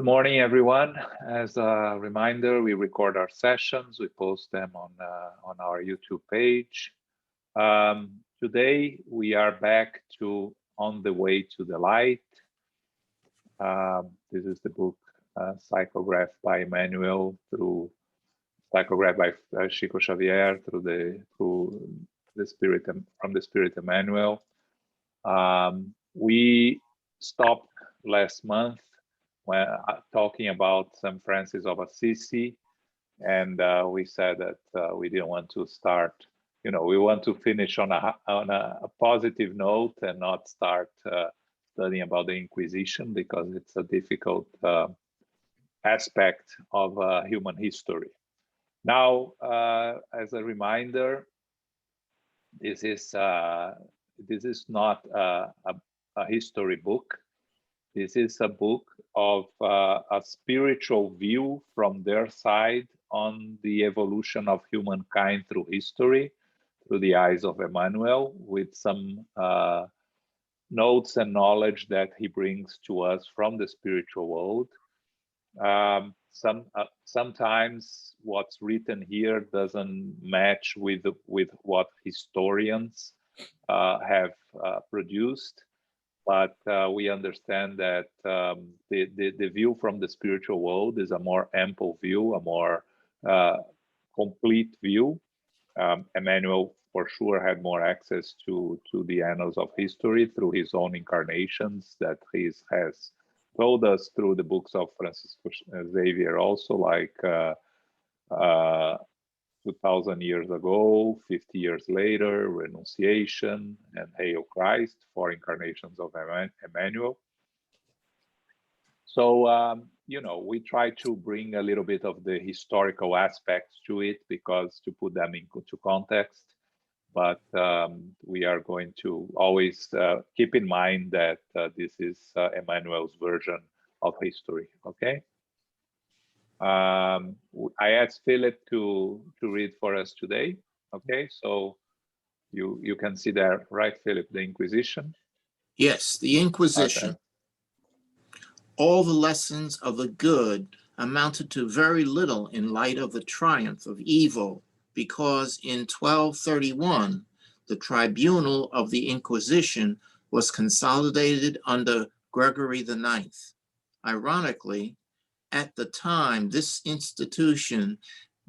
morning, everyone. As a reminder, we record our sessions. We post them on our YouTube page. Today, we are back to On the Way to the Light. This is the book psychographed by Emmanuel through psychographed by Francisco Xavier through the Spirit from the Spirit Emmanuel. We stopped last month when talking about St. Francis of Assisi, and we said that we didn't want to start. We want to finish on a positive note and not start studying about the Inquisition, because it's a difficult aspect of human history. Now, as a reminder, this is not a history book. This is a book of a spiritual view from their side on the evolution of humankind through history, through the eyes of Emmanuel, with some notes and knowledge that he brings to us from the spiritual world. Sometimes what's written here doesn't match with what historians have produced. But we understand that the view from the spiritual world is a more ample view, a more complete view. Emmanuel, for sure, had more access to the annals of history through his own incarnations that he has told us through the books of Francisco Xavier, also like 2,000 years ago, 50 years later, Renunciation, and Hail Christ, 4 incarnations of Emmanuel. So, we try to bring a little bit of the historical aspects to it, because to put them into context, but we are going to always keep in mind that this is Emmanuel's version of history, okay? I asked Philip to read for us today. Okay, so you can see there, right, Philip, the Inquisition? Yes, the Inquisition. Okay. All the lessons of the good amounted to very little in light of the triumph of evil, because in 1231, the tribunal of the Inquisition was consolidated under Gregory IX. Ironically, at the time, this institution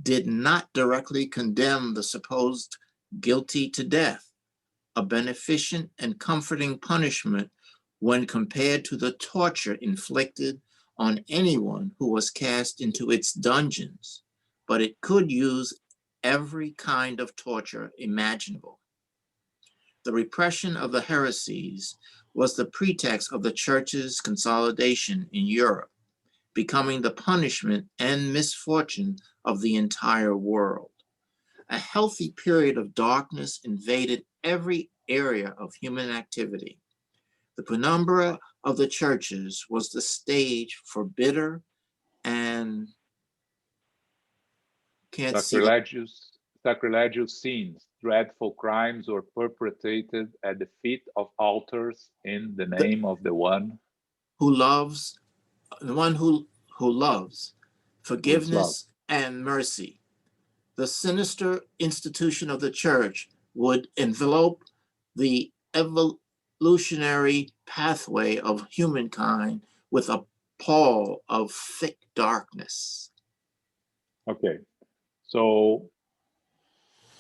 did not directly condemn the supposed guilty to death, a beneficent and comforting punishment when compared to the torture inflicted on anyone who was cast into its dungeons, but it could use every kind of torture imaginable. The repression of the heresies was the pretext of the Church's consolidation in Europe, becoming the punishment and misfortune of the entire world. A healthy period of darkness invaded every area of human activity. The penumbra of the churches was the stage for bitter and sacrilegious scenes. Dreadful crimes were perpetrated at the feet of altars in the name of the one who loves. The one who loves forgiveness and mercy. The sinister institution of the church would envelop the evolutionary pathway of humankind with a pall of thick darkness. Okay, so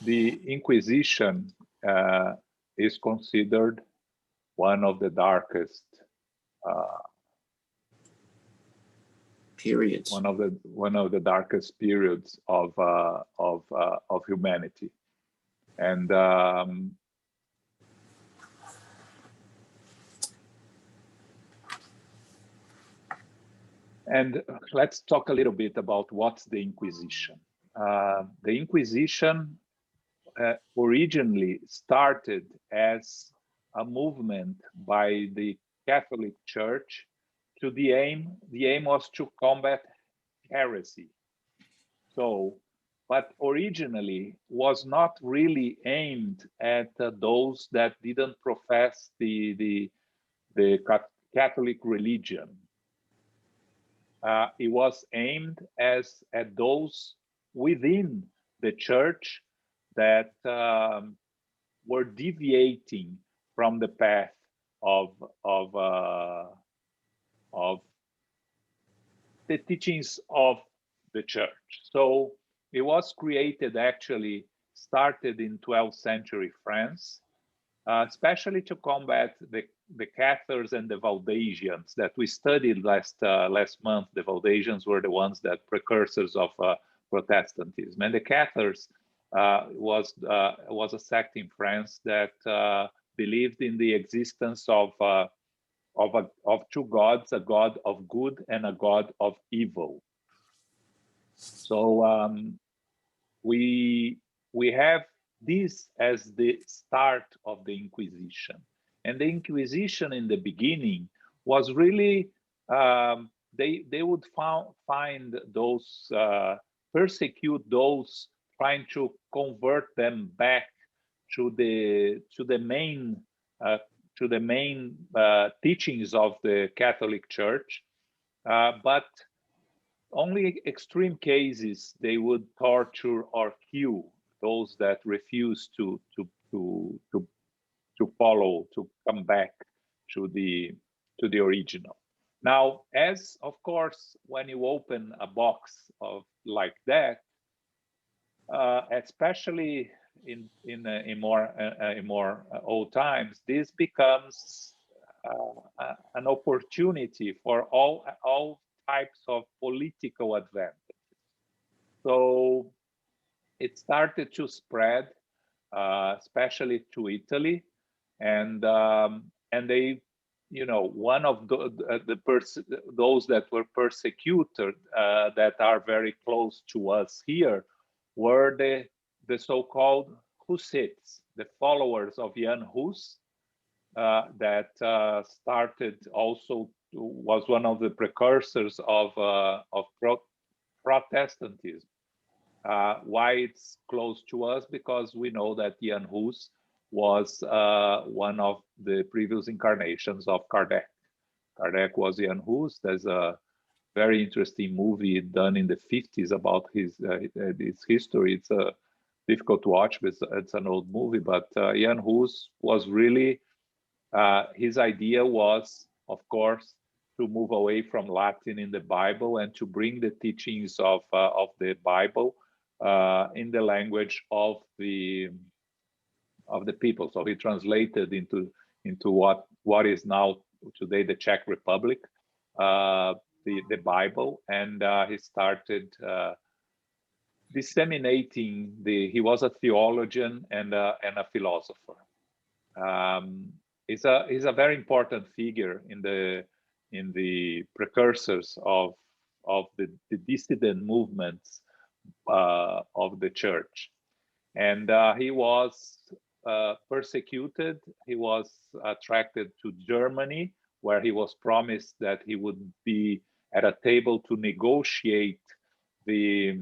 the Inquisition is considered one of the darkest periods. One of the darkest periods of humanity, and let's talk a little bit about what's the Inquisition. The Inquisition originally started as a movement by the Catholic Church. The aim was to combat heresy. So, but originally was not really aimed at those that didn't profess the Catholic religion. it was aimed at those within the church that were deviating from the path of of uh, of the teachings of the church. So it was created, actually started in 12th century France, especially to combat the Cathars and the Valdensians that we studied last month. The Valdensians were the ones that precursors of Protestantism, and the Cathars was a sect in France that believed in the existence of two gods, a god of good and a god of evil. So we have this as the start of the Inquisition. And the Inquisition in the beginning was really they would find those persecute those trying to convert them back to the main teachings of the Catholic Church, but only extreme cases they would torture or kill those that refuse to follow, to come back to the original. Now, as of course, when you open a box of like that, especially in more old times, this becomes an opportunity for all types of political advantage. So it started to spread, especially to Italy, and they, one of those that were persecuted that are very close to us here were the so-called Hussites, the followers of Jan Hus, that started also was one of the precursors of Protestantism. Why it's close to us? Because we know that Jan Hus was one of the previous incarnations of Kardec. Kardec was Jan Hus. There's a very interesting movie done in the 50s about his history. It's difficult to watch, but it's an old movie. But Jan Hus was really, his idea was, of course, to move away from Latin in the Bible and to bring the teachings of the Bible in the language of the people. So he translated into what is now today the Czech Republic, the Bible, and he started disseminating he was a theologian and a philosopher. He's a very important figure in the precursors of the dissident movements of the church. And he was persecuted. He was attracted to Germany, where he was promised that he would be at a table to negotiate the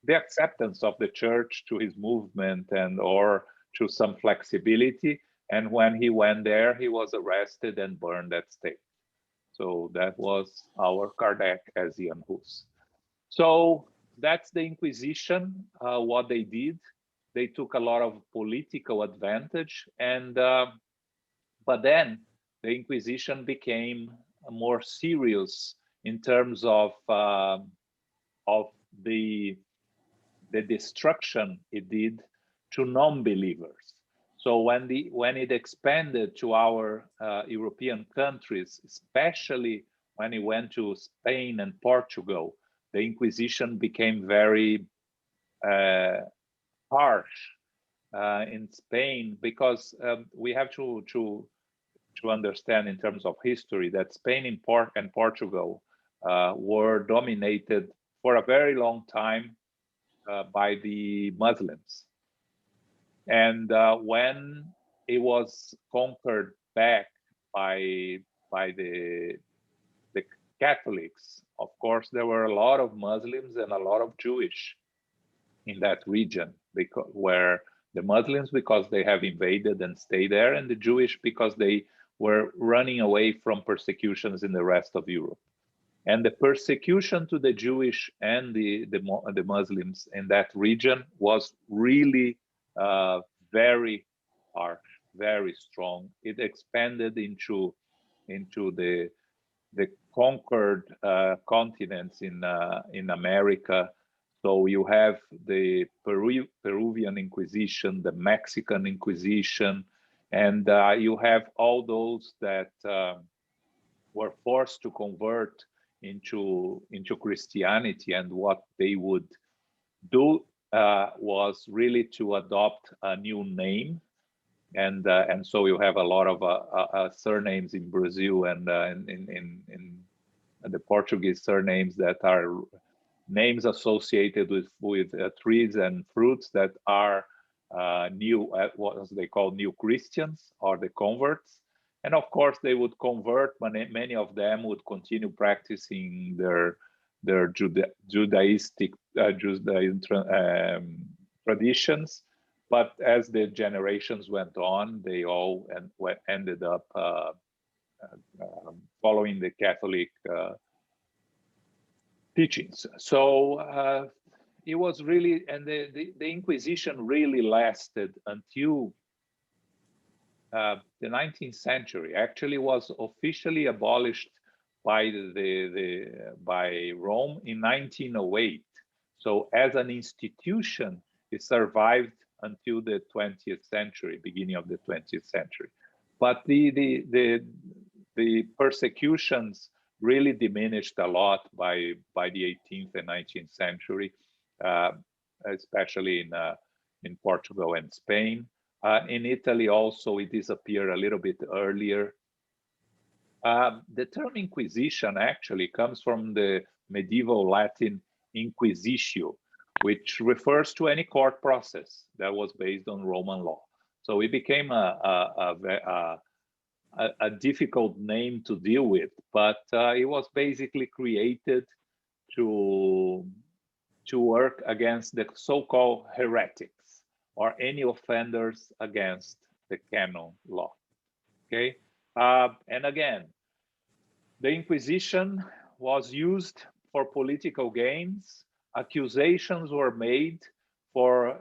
acceptance of the church to his movement or to some flexibility. And when he went there, he was arrested and burned at stake. So that was our Kardec as Jan Hus. So that's the Inquisition, what they did. They took a lot of political advantage, and but then the Inquisition became more serious in terms of the destruction it did to non-believers. So when it expanded to our European countries, especially when it went to Spain and Portugal, the Inquisition became very harsh in Spain, because we have to understand in terms of history that Spain and Portugal were dominated for a very long time by the Muslims. And when it was conquered back by the Catholics, of course, there were a lot of Muslims and a lot of Jewish in that region, where the Muslims, because they have invaded and stay there, and the Jewish, because they were running away from persecutions in the rest of Europe. And the persecution to the Jewish and the Muslims in that region was really very harsh, very strong. It expanded into the conquered continents in America. So you have the Peruvian Inquisition, the Mexican Inquisition, and you have all those that were forced to convert into Christianity. And what they would do was really to adopt a new name. And so you have a lot of surnames in Brazil and in the Portuguese surnames that are names associated with trees and fruits that are new, what they call new Christians or the converts. And of course, they would convert, but many of them would continue practicing their Judaistic traditions. But as the generations went on, they all ended up following the Catholic teachings. So it was really, and the Inquisition really lasted until the 19th century. Actually, was officially abolished by by Rome in 1908. So as an institution, it survived until the 20th century, beginning of the 20th century. But the persecutions really diminished a lot by the 18th and 19th century, especially in Portugal and Spain. In Italy also, it disappeared a little bit earlier. The term Inquisition actually comes from the medieval Latin Inquisitio, which refers to any court process that was based on Roman law. So it became a difficult name to deal with, but it was basically created to work against the so-called heretics or any offenders against the canon law. Okay, and again, the Inquisition was used for political gains. Accusations were made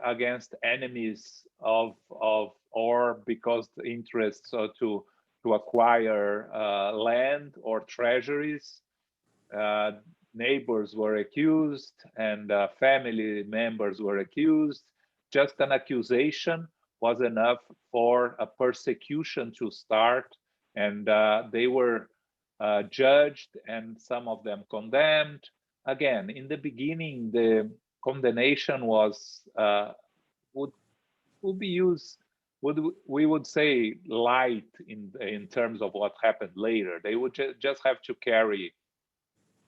against enemies or because the interests are to acquire land or treasuries. Neighbors were accused and family members were accused. Just an accusation was enough for a persecution to start, and they were judged and some of them condemned. Again, in the beginning, the condemnation was would be used. We would say light in terms of what happened later. They would just have to carry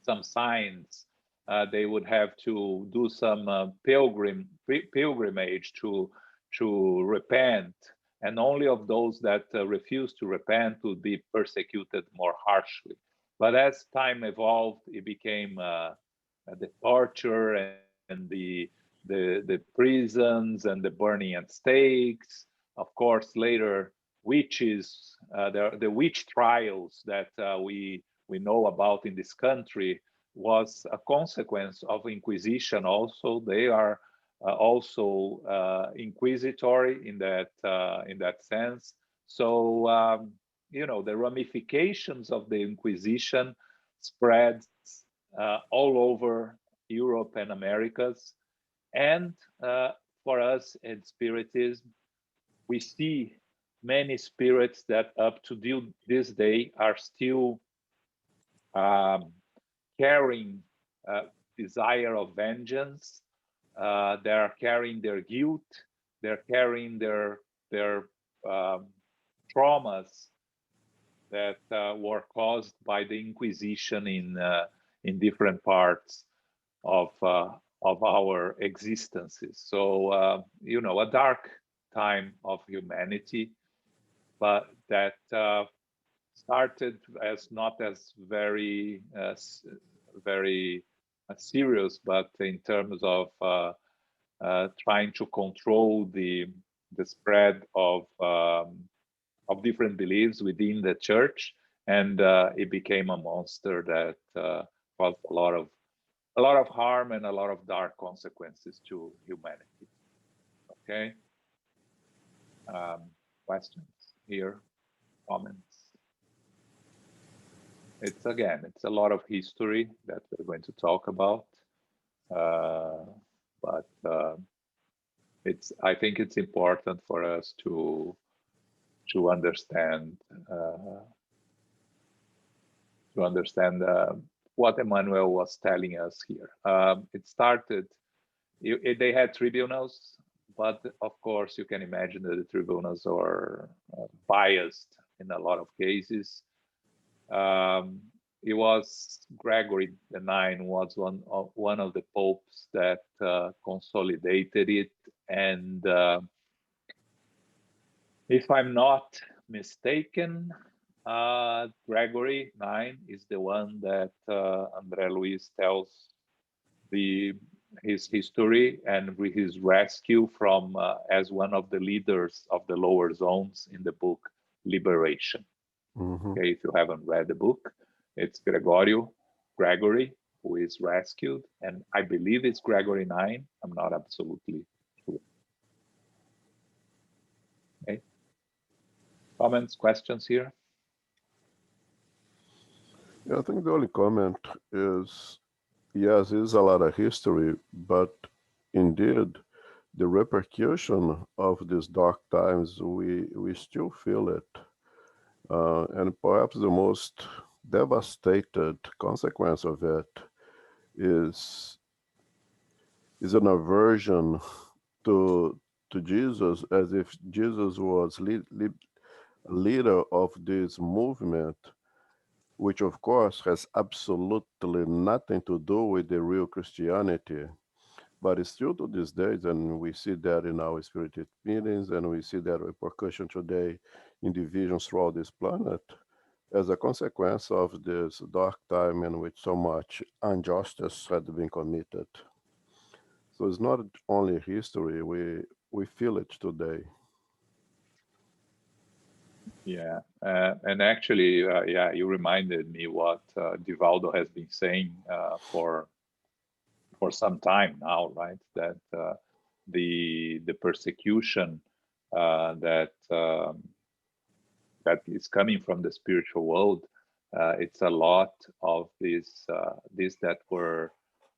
some signs. They would have to do some pilgrimage to repent, and only of those that refused to repent would be persecuted more harshly. But as time evolved, it became the torture and the prisons and the burning at stakes. Of course, later witches, the witch trials that we know about in this country was a consequence of Inquisition. Also, they are also inquisitory in that sense. So the ramifications of the Inquisition spread all over Europe and Americas. And for us in Spiritism, we see many spirits that up to this day are still carrying desire of vengeance. They are carrying their guilt. They're carrying their traumas that were caused by the Inquisition in different parts of our existences. So a dark time of humanity, but that started as not as very serious, but in terms of trying to control the spread of different beliefs within the church, and it became a monster that caused a lot of harm and a lot of dark consequences to humanity. Okay. Questions here, comments? It's a lot of history that we're going to talk about, but I think it's important for us to understand what Emmanuel was telling us here. It started. They had tribunals, but of course you can imagine that the tribunals are biased in a lot of cases. It was Gregory IX was one of the popes that consolidated it, and if I'm not mistaken, Gregory IX is the one that André Luis tells his history and his rescue from as one of the leaders of the lower zones in the book Liberation. Okay, if you haven't read the book, it's Gregory who is rescued, and I believe it's Gregory IX. I'm not absolutely sure. Okay. Comments, questions here? Yeah, I think the only comment is, yes, there's a lot of history, but indeed, the repercussion of these dark times, we still feel it. And perhaps the most devastated consequence of it is an aversion to Jesus, as if Jesus was leader of this movement, which of course has absolutely nothing to do with the real Christianity. But it's still to these days, and we see that in our spirited meetings, and we see that repercussion today in divisions throughout this planet, as a consequence of this dark time in which so much injustice had been committed. So it's not only history, we feel it today. Yeah, and actually, yeah, you reminded me what Divaldo has been saying for some time now, right? That the persecution that is coming from the spiritual world, it's a lot of these that were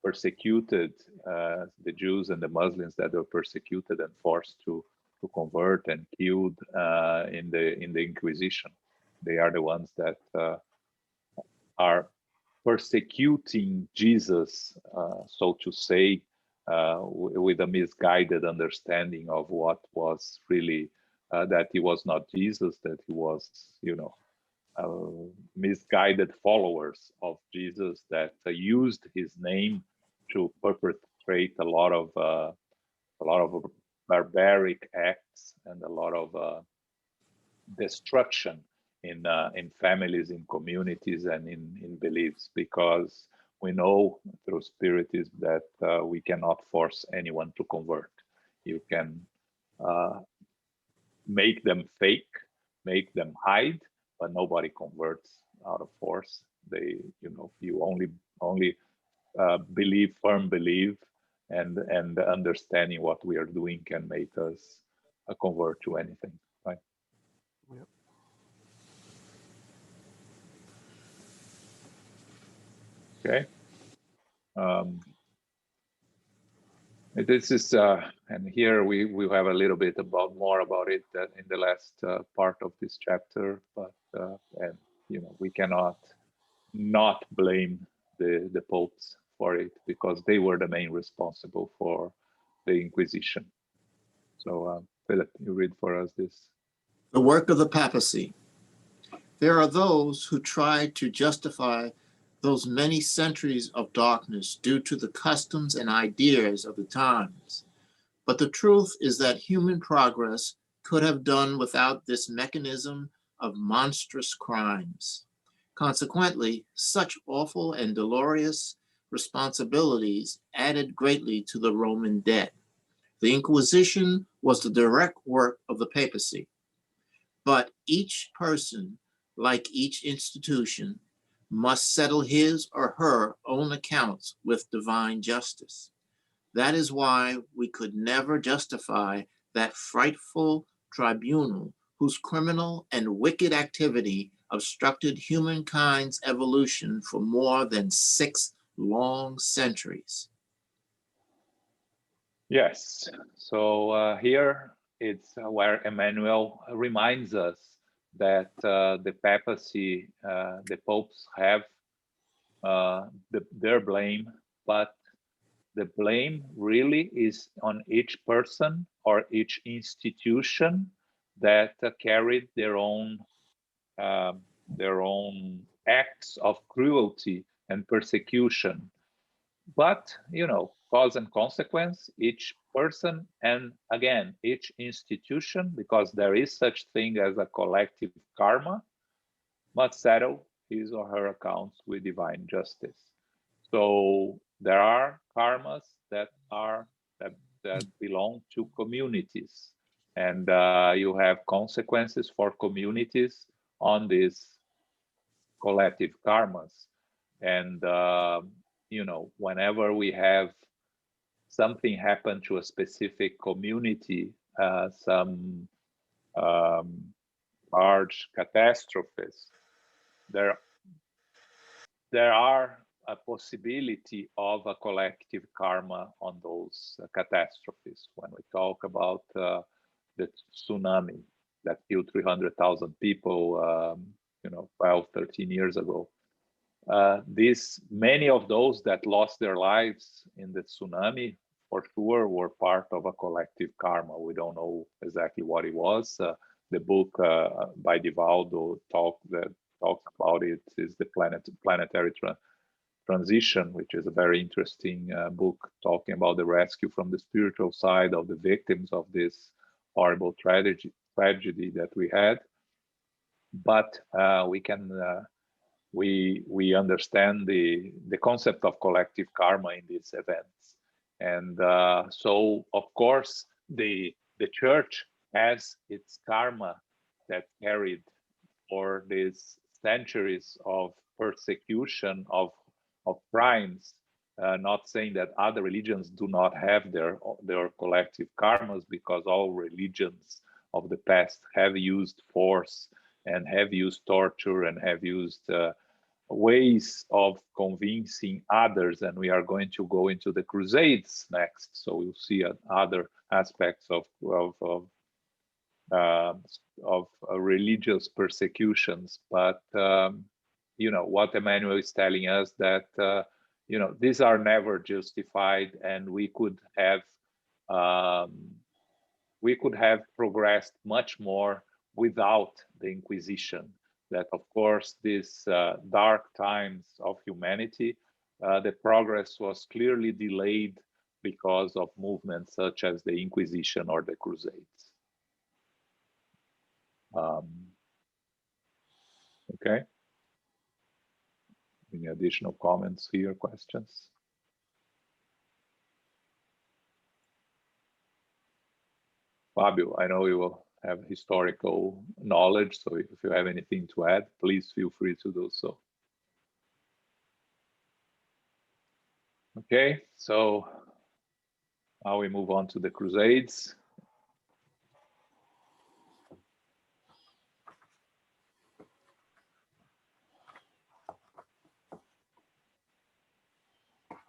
persecuted, the Jews and the Muslims that were persecuted and forced to convert and killed in the Inquisition. They are the ones that are persecuting Jesus, so to say, with a misguided understanding of what was really that he was not Jesus, that he was, misguided followers of Jesus that used his name to perpetrate a lot of barbaric acts and a lot of destruction in families, in communities, and in beliefs, because we know through spiritism that we cannot force anyone to convert. You can make them fake, make them hide, but nobody converts out of force. You only firm believe, and understanding what we are doing can make us convert to anything, right? Yep. Okay. This is, and here we have a little bit more about it in the last part of this chapter, but and we cannot not blame the popes for it, because they were the main responsible for the Inquisition. So Philip, you read for us this. The work of the papacy. There are those who try to justify those many centuries of darkness due to the customs and ideas of the times. But the truth is that human progress could have done without this mechanism of monstrous crimes. Consequently, such awful and dolorous responsibilities added greatly to the Roman debt. The Inquisition was the direct work of the papacy. But each person, like each institution, must settle his or her own accounts with divine justice. That is why we could never justify that frightful tribunal whose criminal and wicked activity obstructed humankind's evolution for more than 6 long centuries. Yes. So here it's where Emmanuel reminds us that the papacy, the popes have their blame, but the blame really is on each person or each institution that carried their own acts of cruelty and persecution. But cause and consequence, each person, and again each institution, because there is such thing as a collective karma, must settle his or her accounts with divine justice. So there are karmas that belong to communities, and you have consequences for communities on these collective karmas. And whenever we have something happen to a specific community, some large catastrophes, there are a possibility of a collective karma on those catastrophes. When we talk about the tsunami that killed 300,000 people, 12, 13 years ago, many of those that lost their lives in the tsunami, for sure, were part of a collective karma. We don't know exactly what it was. The book by Divaldo talks about it is the planetary transition, which is a very interesting book talking about the rescue from the spiritual side of the victims of this horrible tragedy that we had. But we understand the concept of collective karma in these events, and so of course the church has its karma that carried for these centuries of persecution of crimes. Not saying that other religions do not have their collective karmas, because all religions of the past have used force and have used torture and have used ways of convincing others. And we are going to go into the Crusades next, so we'll see other aspects of religious persecutions. But what Emmanuel is telling us, that these are never justified, and we could have progressed much more without the Inquisition. That of course these dark times of humanity, the progress was clearly delayed because of movements such as the Inquisition or the Crusades. Okay. Any additional comments here, questions? Fabio, I know you will have historical knowledge, so if you have anything to add, please feel free to do so. Okay, so now we move on to the Crusades.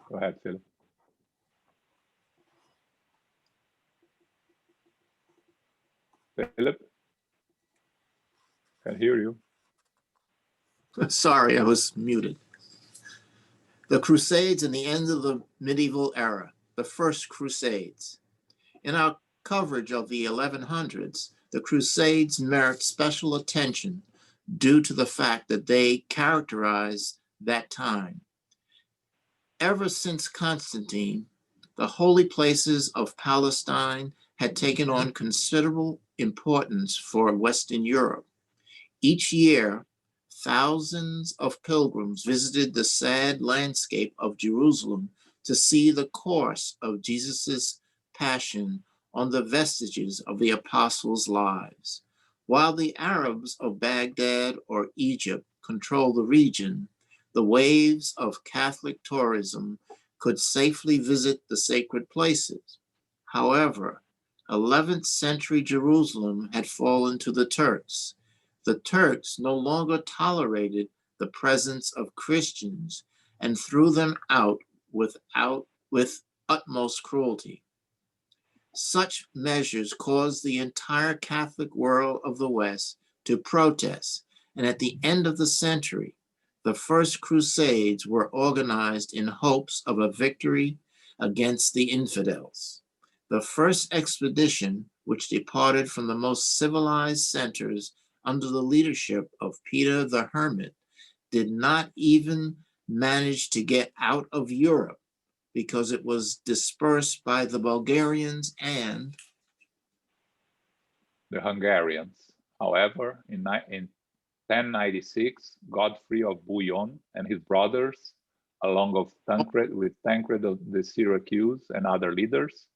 Go ahead, Philip. Philip, can hear you. Sorry, I was muted. The Crusades and the end of the medieval era, the first Crusades. In our coverage of the 1100s, the Crusades merit special attention due to the fact that they characterize that time. Ever since Constantine, the holy places of Palestine had taken on considerable importance for Western Europe. Each year, thousands of pilgrims visited the sad landscape of Jerusalem to see the course of Jesus's passion on the vestiges of the apostles' lives. While the Arabs of Baghdad or Egypt controlled the region, the waves of Catholic tourism could safely visit the sacred places. However, 11th century Jerusalem had fallen to the Turks. The Turks no longer tolerated the presence of Christians and threw them out with utmost cruelty. Such measures caused the entire Catholic world of the West to protest, and at the end of the century, the first Crusades were organized in hopes of a victory against the infidels. The first expedition, which departed from the most civilized centers under the leadership of Peter the Hermit, did not even manage to get out of Europe because it was dispersed by the Bulgarians and the Hungarians. However, in 1096, Godfrey of Bouillon and his brothers, along with Tancred of the Syracuse and other leaders,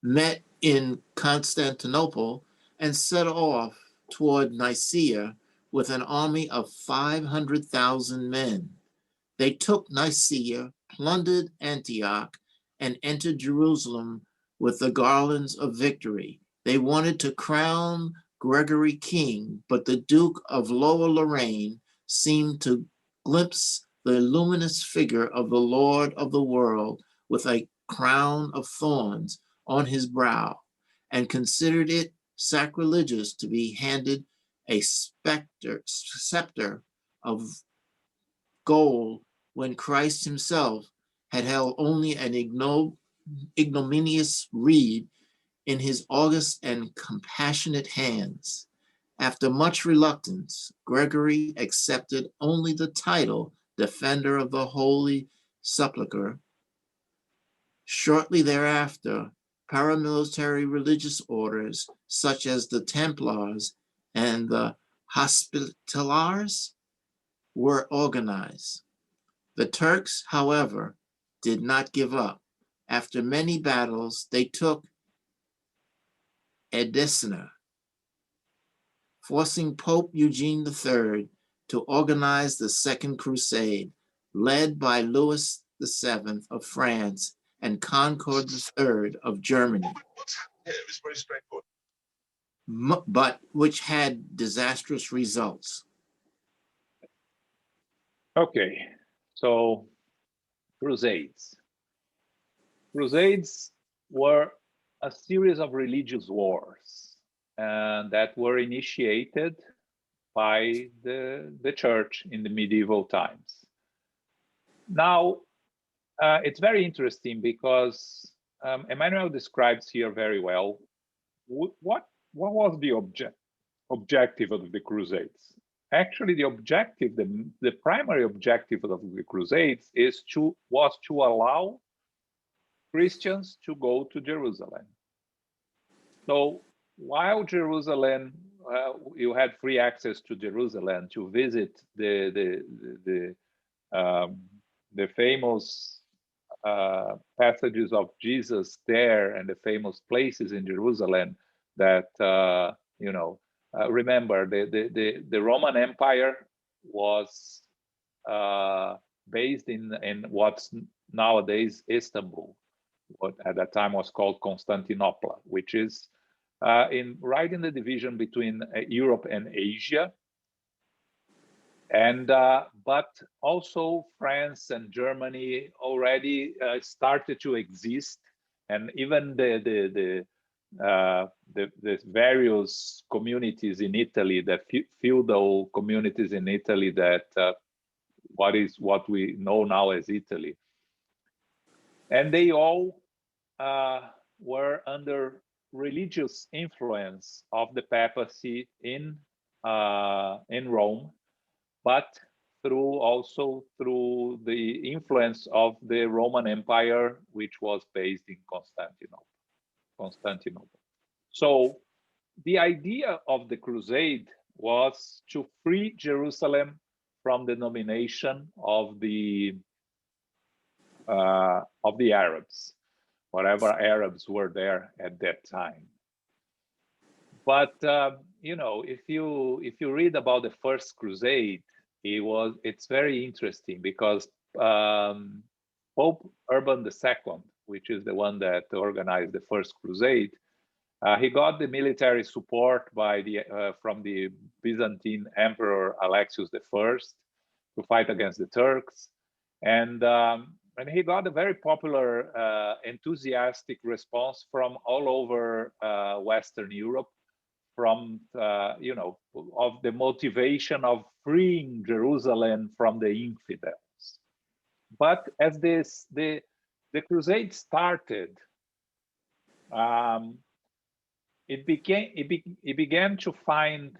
met in Constantinople and set off toward Nicaea with an army of 500,000 men. They took Nicaea, plundered Antioch, and entered Jerusalem with the garlands of victory. They wanted to crown Gregory king, but the Duke of Lower Lorraine seemed to glimpse the luminous figure of the Lord of the world with a crown of thorns on his brow, and considered it sacrilegious to be handed a scepter of gold when Christ himself had held only an ignominious reed in his august and compassionate hands. After much reluctance, Gregory accepted only the title Defender of the Holy Sepulchre. Shortly thereafter, paramilitary religious orders such as the Templars and the Hospitallers were organized. The Turks, however, did not give up. After many battles, they took Edessa, forcing Pope Eugene III to organize the Second Crusade, led by Louis VII of France and Concord III of Germany, Yeah, it was very straightforward. but which had disastrous results. Okay, so Crusades. Crusades were a series of religious wars that were initiated by the church in the medieval times. Now, it's very interesting because Emmanuel describes here very well what was the objective of the Crusades. Actually, the primary objective of the Crusades was to allow Christians to go to Jerusalem. So while Jerusalem, you had free access to Jerusalem to visit the famous passages of Jesus there and the famous places in Jerusalem that remember the Roman Empire was based in what's nowadays Istanbul, what at that time was called Constantinople, which is right in the division between Europe and Asia. And but also France and Germany already started to exist, and even the various communities in Italy, the feudal communities in Italy, that what we know now as Italy, and they all were under religious influence of the papacy in Rome, but also through the influence of the Roman Empire, which was based in Constantinople. So the idea of the Crusade was to free Jerusalem from the domination of the Arabs, whatever Arabs were there at that time. But you know, if you read about the First Crusade, it's very interesting because Pope Urban II, which is the one that organized the First Crusade, he got the military support by from the Byzantine Emperor Alexius I to fight against the Turks, and he got a very popular, enthusiastic response from all over Western Europe, from you know, of the motivation of freeing Jerusalem from the infidels. But as the crusade started, it began to find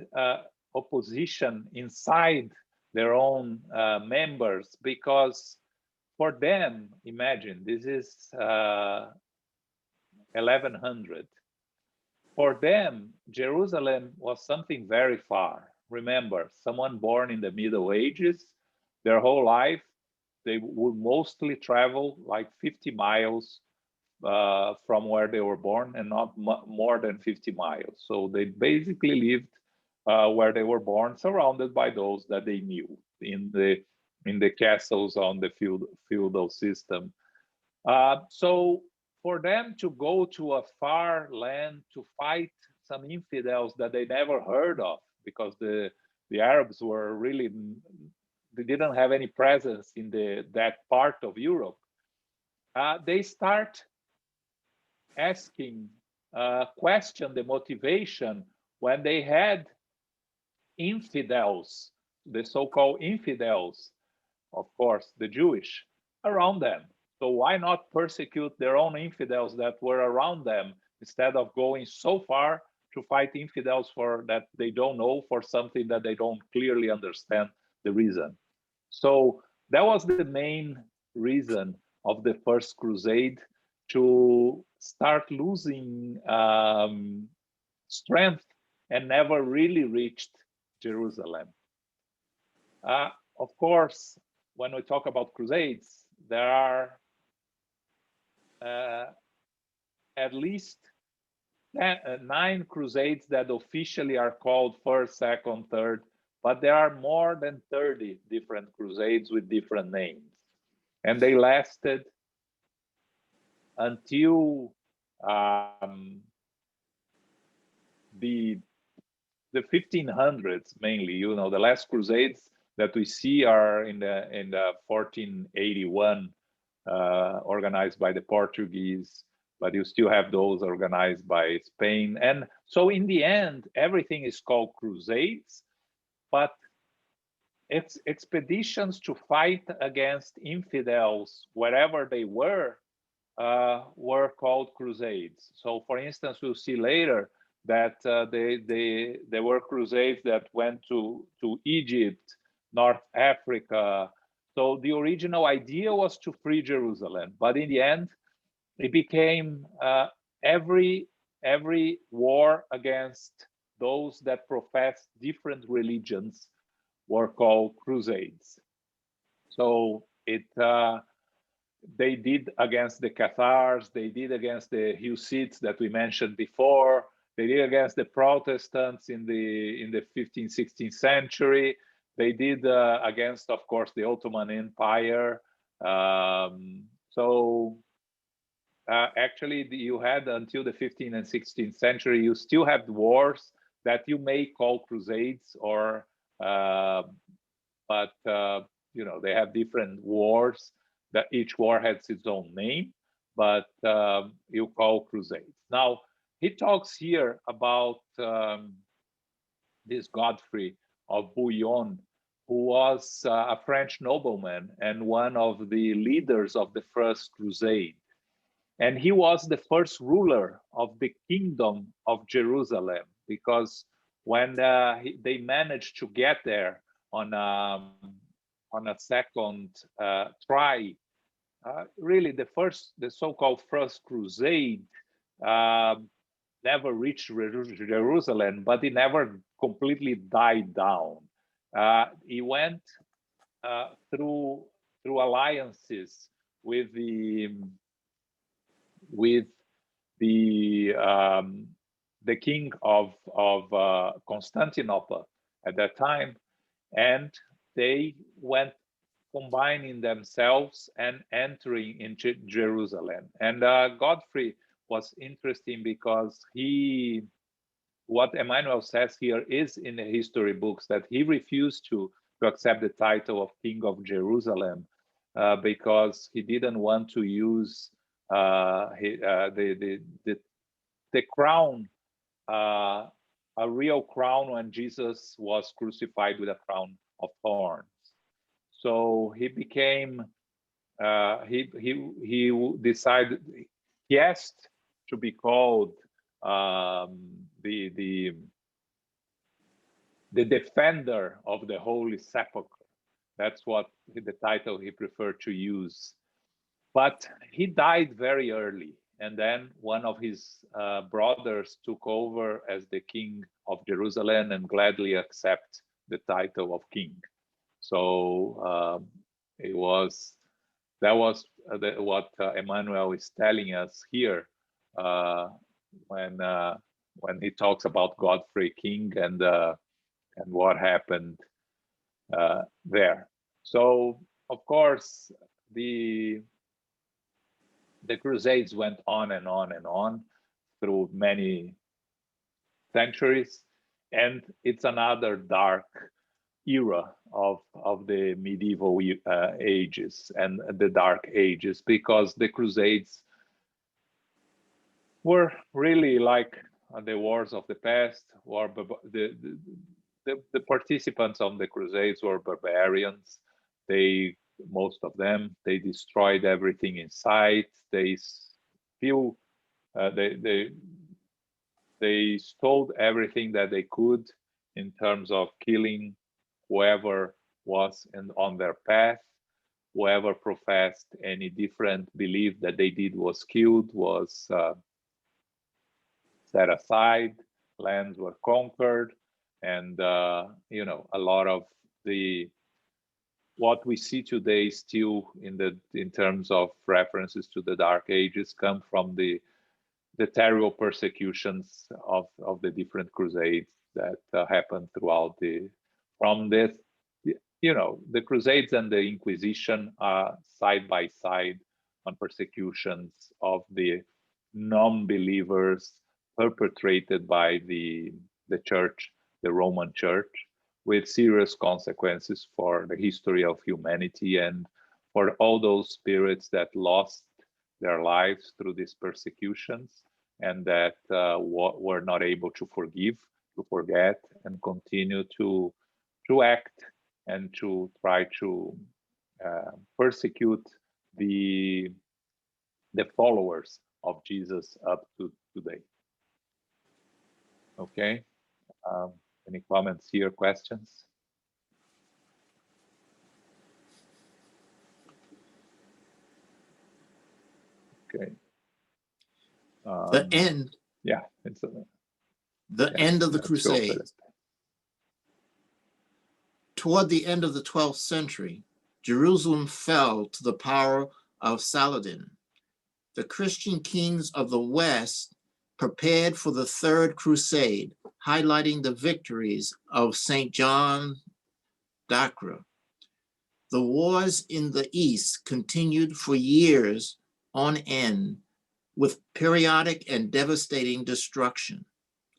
opposition inside their own members, because for them, imagine, this is 1100. For them, Jerusalem was something very far. Remember, someone born in the Middle Ages, their whole life, they would mostly travel like 50 miles from where they were born, and not more than 50 miles. So they basically lived where they were born, surrounded by those that they knew in the castles on the feudal system. So for them to go to a far land to fight some infidels that they never heard of, because the Arabs were really, they didn't have any presence in that part of Europe, they start asking, question the motivation when they had infidels, the so-called infidels, of course, the Jewish, around them. So why not persecute their own infidels that were around them, instead of going so far to fight infidels for that they don't know, for something that they don't clearly understand the reason. So that was the main reason of the First Crusade, to start losing strength and never really reached Jerusalem. Of course, when we talk about crusades, there are at least 9 crusades that officially are called first, second, third, but there are more than 30 different crusades with different names. And they lasted until the 1500s mainly. You know, the last crusades that we see are in the 1481, organized by the Portuguese, but you still have those organized by Spain. And so in the end, everything is called crusades, but it's expeditions to fight against infidels wherever they were called crusades. So for instance, we'll see later that there were crusades that went to Egypt, North Africa. So the original idea was to free Jerusalem, but in the end, it became every war against those that professed different religions were called crusades. So they did against the Cathars, they did against the Hussites that we mentioned before, they did against the Protestants in the 15th, 16th century, they did against, of course, the Ottoman Empire. Actually, you had until the 15th and 16th century, you still have wars that you may call crusades, or but you know, they have different wars, that each war has its own name, but you call crusades. Now, he talks here about this Godfrey of Bouillon, who was a French nobleman and one of the leaders of the First Crusade. And he was the first ruler of the Kingdom of Jerusalem, because when they managed to get there on a second try, really the so-called First Crusade never reached Jerusalem, but it never completely died down. He went through alliances with the the king of Constantinople at that time, and they went combining themselves and entering into Jerusalem. And Godfrey was interesting because what Emmanuel says here is in the history books, that he refused to accept the title of King of Jerusalem because he didn't want to use the crown, a real crown, when Jesus was crucified with a crown of thorns. So he became, he decided, he asked to be called the defender of the Holy Sepulchre. That's what the title he preferred to use. But he died very early, and then one of his brothers took over as the king of Jerusalem and gladly accept the title of king. So that was what Emmanuel is telling us here when he talks about Godfrey King and what happened there. So of course the Crusades went on and on and on through many centuries, and it's another dark era of the medieval ages and the Dark Ages, because the Crusades were really like the wars of the past. The participants of the Crusades were barbarians. Most of them, they destroyed everything in sight. They stole everything that they could in terms of killing whoever was on their path. Whoever professed any different belief that they did was killed, was set aside. Lands were conquered, and you know, a lot of what we see today still in terms of references to the Dark Ages come from the terrible persecutions of the different crusades that happened throughout the Crusades and the Inquisition are side by side on persecutions of the non-believers perpetrated by the church, the Roman Church, with serious consequences for the history of humanity and for all those spirits that lost their lives through these persecutions and that were not able to forgive, to forget, and continue to act and to try to persecute the followers of Jesus up to today. Okay. Any comments here, questions? Okay. The end. Yeah, it's end of the let's go, Crusades. Toward the end of the 12th century, Jerusalem fell to the power of Saladin. The Christian kings of the West prepared for the Third Crusade, highlighting the victories of St. John d'Acre. The wars in the East continued for years on end, with periodic and devastating destruction.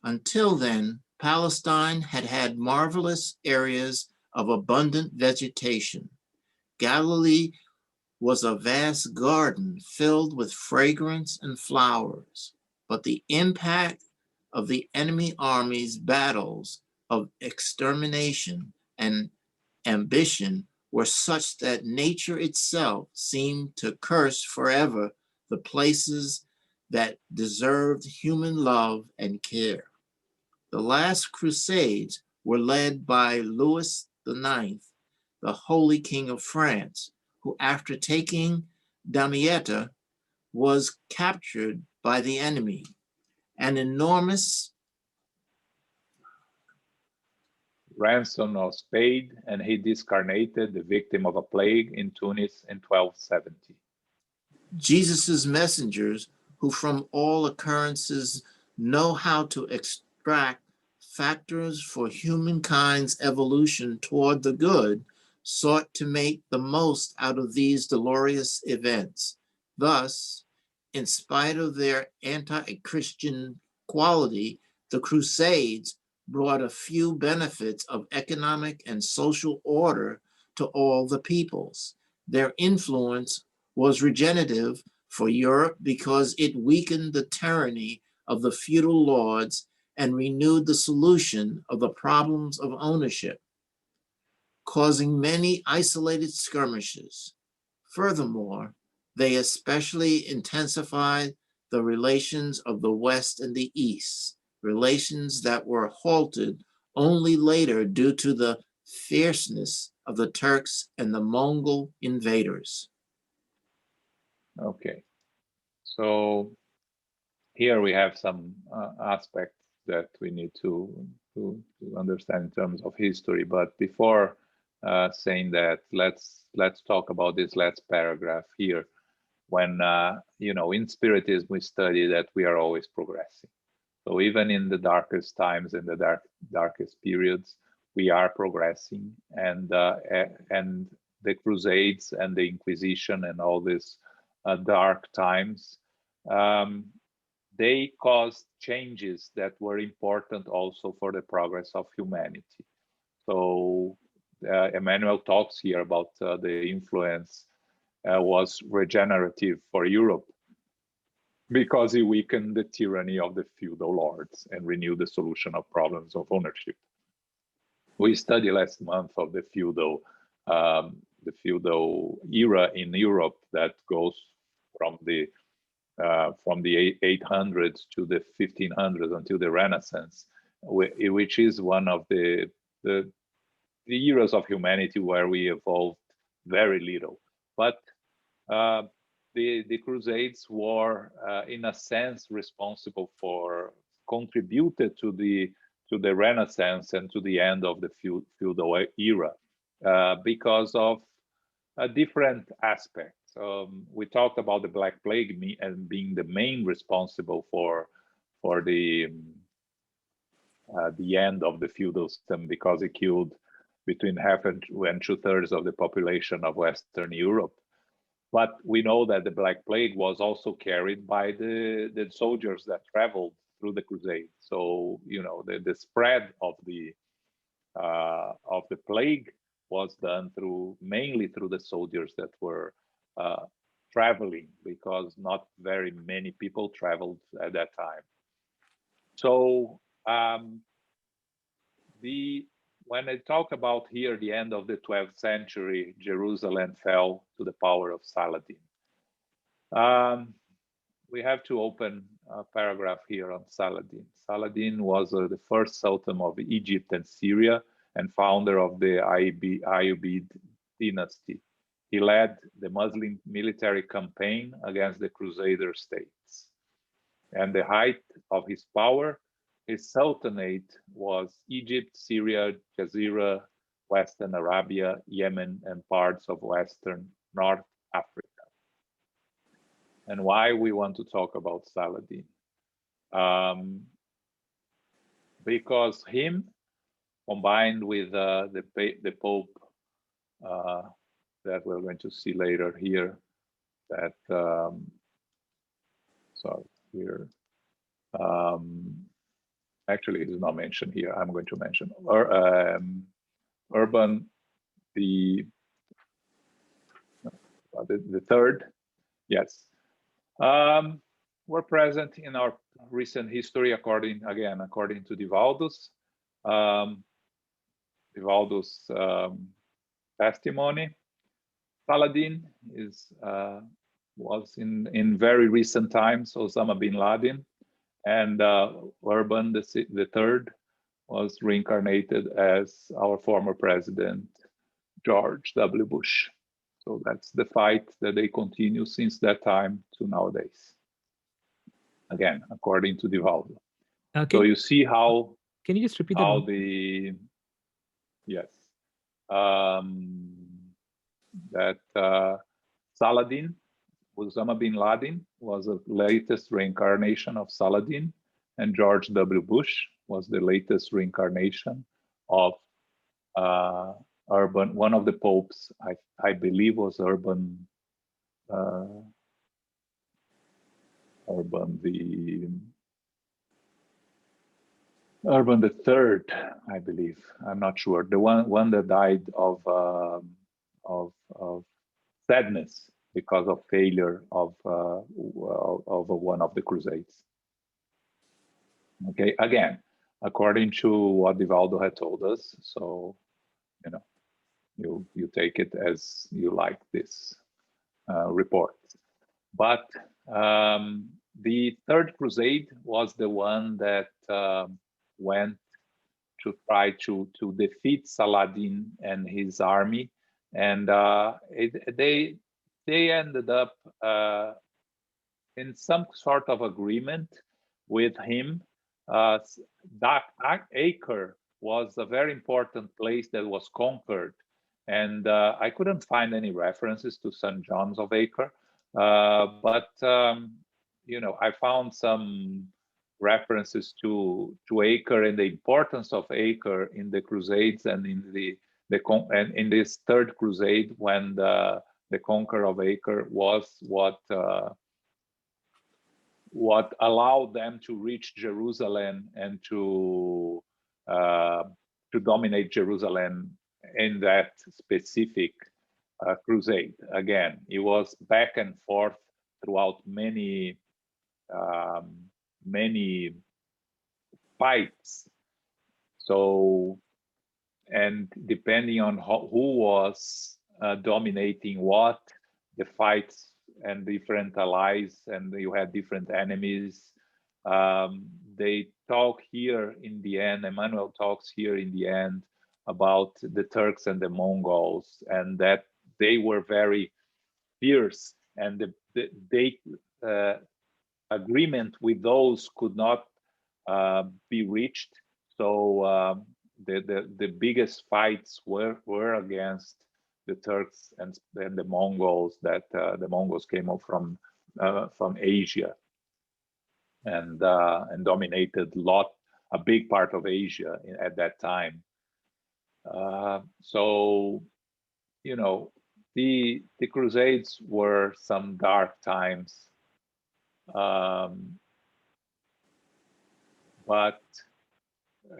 Until then, Palestine had marvelous areas of abundant vegetation. Galilee was a vast garden filled with fragrance and flowers, but the impact of the enemy army's battles of extermination and ambition were such that nature itself seemed to curse forever the places that deserved human love and care. The last Crusades were led by Louis IX, the Holy King of France, who, after taking Damietta, was captured by the enemy. An enormous ransom was paid, and he discarnated the victim of a plague in Tunis in 1270. Jesus's messengers, who from all occurrences know how to extract factors for humankind's evolution toward the good, sought to make the most out of these dolorous events. Thus, in spite of their anti-Christian quality, the Crusades brought a few benefits of economic and social order to all the peoples. Their influence was regenerative for Europe because it weakened the tyranny of the feudal lords and renewed the solution of the problems of ownership, causing many isolated skirmishes. Furthermore, they especially intensified the relations of the West and the East, relations that were halted only later due to the fierceness of the Turks and the Mongol invaders. Okay, so here we have some aspects that we need to understand in terms of history. But before saying that, let's talk about this last paragraph here. When you know, in Spiritism we study that we are always progressing. So even in the darkest times and the darkest periods, we are progressing, and the Crusades and the Inquisition and all these dark times, they caused changes that were important also for the progress of humanity. So Emmanuel talks here about the influence was regenerative for Europe because it weakened the tyranny of the feudal lords and renewed the solution of problems of ownership. We studied last month of the feudal era in Europe that goes from the 800s to the 1500s until the Renaissance, which is one of the eras of humanity where we evolved very little. But the Crusades were, in a sense, responsible for contributed to the Renaissance and to the end of the feudal era because of a different aspect. We talked about the Black Plague and being the main responsible for the end of the feudal system, because it killed between half and 2/3 of the population of Western Europe. But we know that the Black Plague was also carried by the soldiers that traveled through the Crusade. So you know, the spread of the plague was done mainly through the soldiers that were traveling, because not very many people traveled at that time. So when I talk about here the end of the 12th century, Jerusalem fell to the power of Saladin. We have to open a paragraph here on Saladin. Saladin was the first sultan of Egypt and Syria and founder of the Ayyubid dynasty. He led the Muslim military campaign against the Crusader states. And the height of his power, his sultanate, was Egypt, Syria, Jazeera, Western Arabia, Yemen, and parts of Western North Africa. And why we want to talk about Saladin? Because him, combined with the Pope that we're going to see later here, that sorry, here. Actually, it is not mentioned here. I'm going to mention Urban the third. Yes, were present in our recent history, according to Divaldus. Divaldus' testimony. Saladin was in very recent times Osama bin Laden, and Urban the Third was reincarnated as our former president, George W. Bush. So that's the fight that they continue since that time to nowadays. Again, according to Divaldo. So you see how. Can you just repeat how that? Yes. That Saladin, Osama bin Laden, was the latest reincarnation of Saladin, and George W. Bush was the latest reincarnation of Urban. One of the popes, I believe, was Urban the third, I believe. I'm not sure. The one that died of sadness because of failure of one of the Crusades. Okay, again, according to what Divaldo had told us. So, you take it as you like this report. But the Third Crusade was the one that went to try to defeat Saladin and his army, and they ended up in some sort of agreement with him. Acre was a very important place that was conquered, and I couldn't find any references to St. John's of Acre, but I found some references to Acre and the importance of Acre in the Crusades and in this Third Crusade, when the conquer of Acre was what allowed them to reach Jerusalem and to dominate Jerusalem in that specific crusade. Again, it was back and forth throughout many fights. So, and depending on who was dominating what, the fights and different allies, and you had different enemies. They talk here in the end, Emmanuel talks here in the end about the Turks and the Mongols, and that they were very fierce, and the agreement with those could not be reached. So the biggest fights were against the Turks and the Mongols. That the Mongols came up from Asia and dominated a big part of Asia at that time. So the Crusades were some dark times, but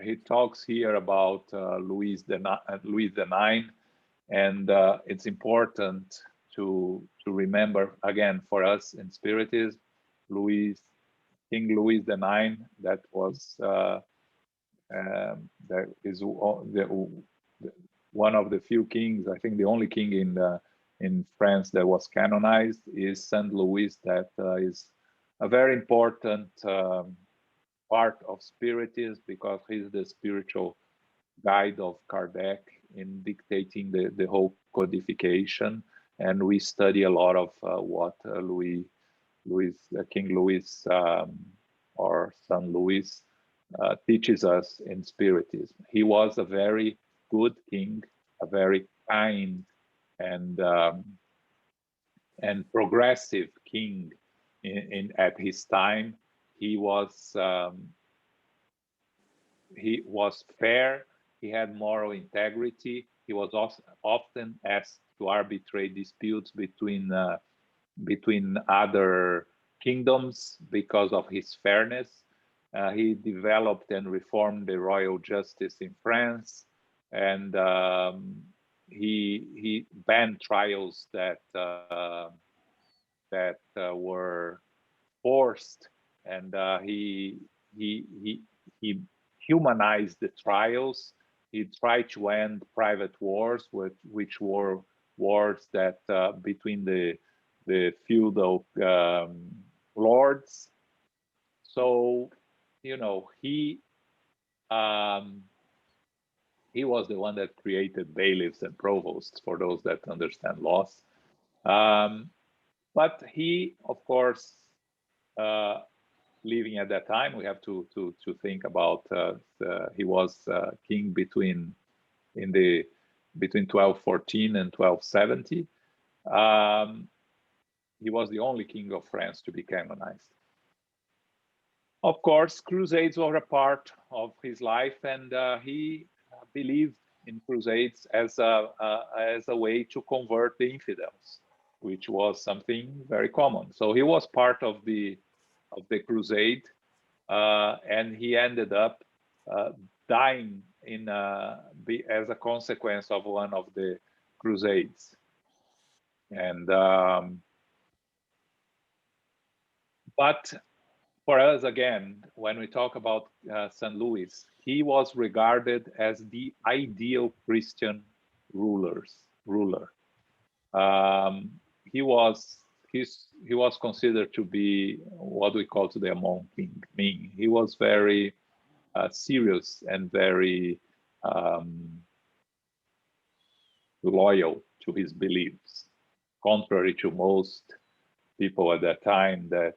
he talks here about Louis IX, and it's important to remember, again, for us in Spiritism, King Louis IX. That was that is one of the few kings. I think the only king in France that was canonized is Saint Louis. That is a very important part of Spiritism, because he's the spiritual guide of Kardec in dictating the whole codification. And we study a lot of what King Louis or San Louis teaches us in Spiritism. He was a very good king, a very kind and progressive king at his time. He was fair. He had moral integrity. He was often asked to arbitrate disputes between other kingdoms because of his fairness. He developed and reformed the royal justice in France, and he banned trials that were forced, and he humanized the trials. He tried to end private wars, which were wars that between the feudal lords. So he was the one that created bailiffs and provosts, for those that understand laws. But he, of course, living at that time, we have to think about he was king between 1214 and 1270. He was the only king of France to be canonized. Of course, Crusades were a part of his life, and he believed in Crusades as a way to convert the infidels, which was something very common. So he was part of the Crusade, and he ended up dying as a consequence of one of the Crusades. And but for us, again, when we talk about St. Louis, he was regarded as the ideal Christian ruler. He was considered to be what we call today a monk. He was very serious and very loyal to his beliefs, contrary to most people at that time that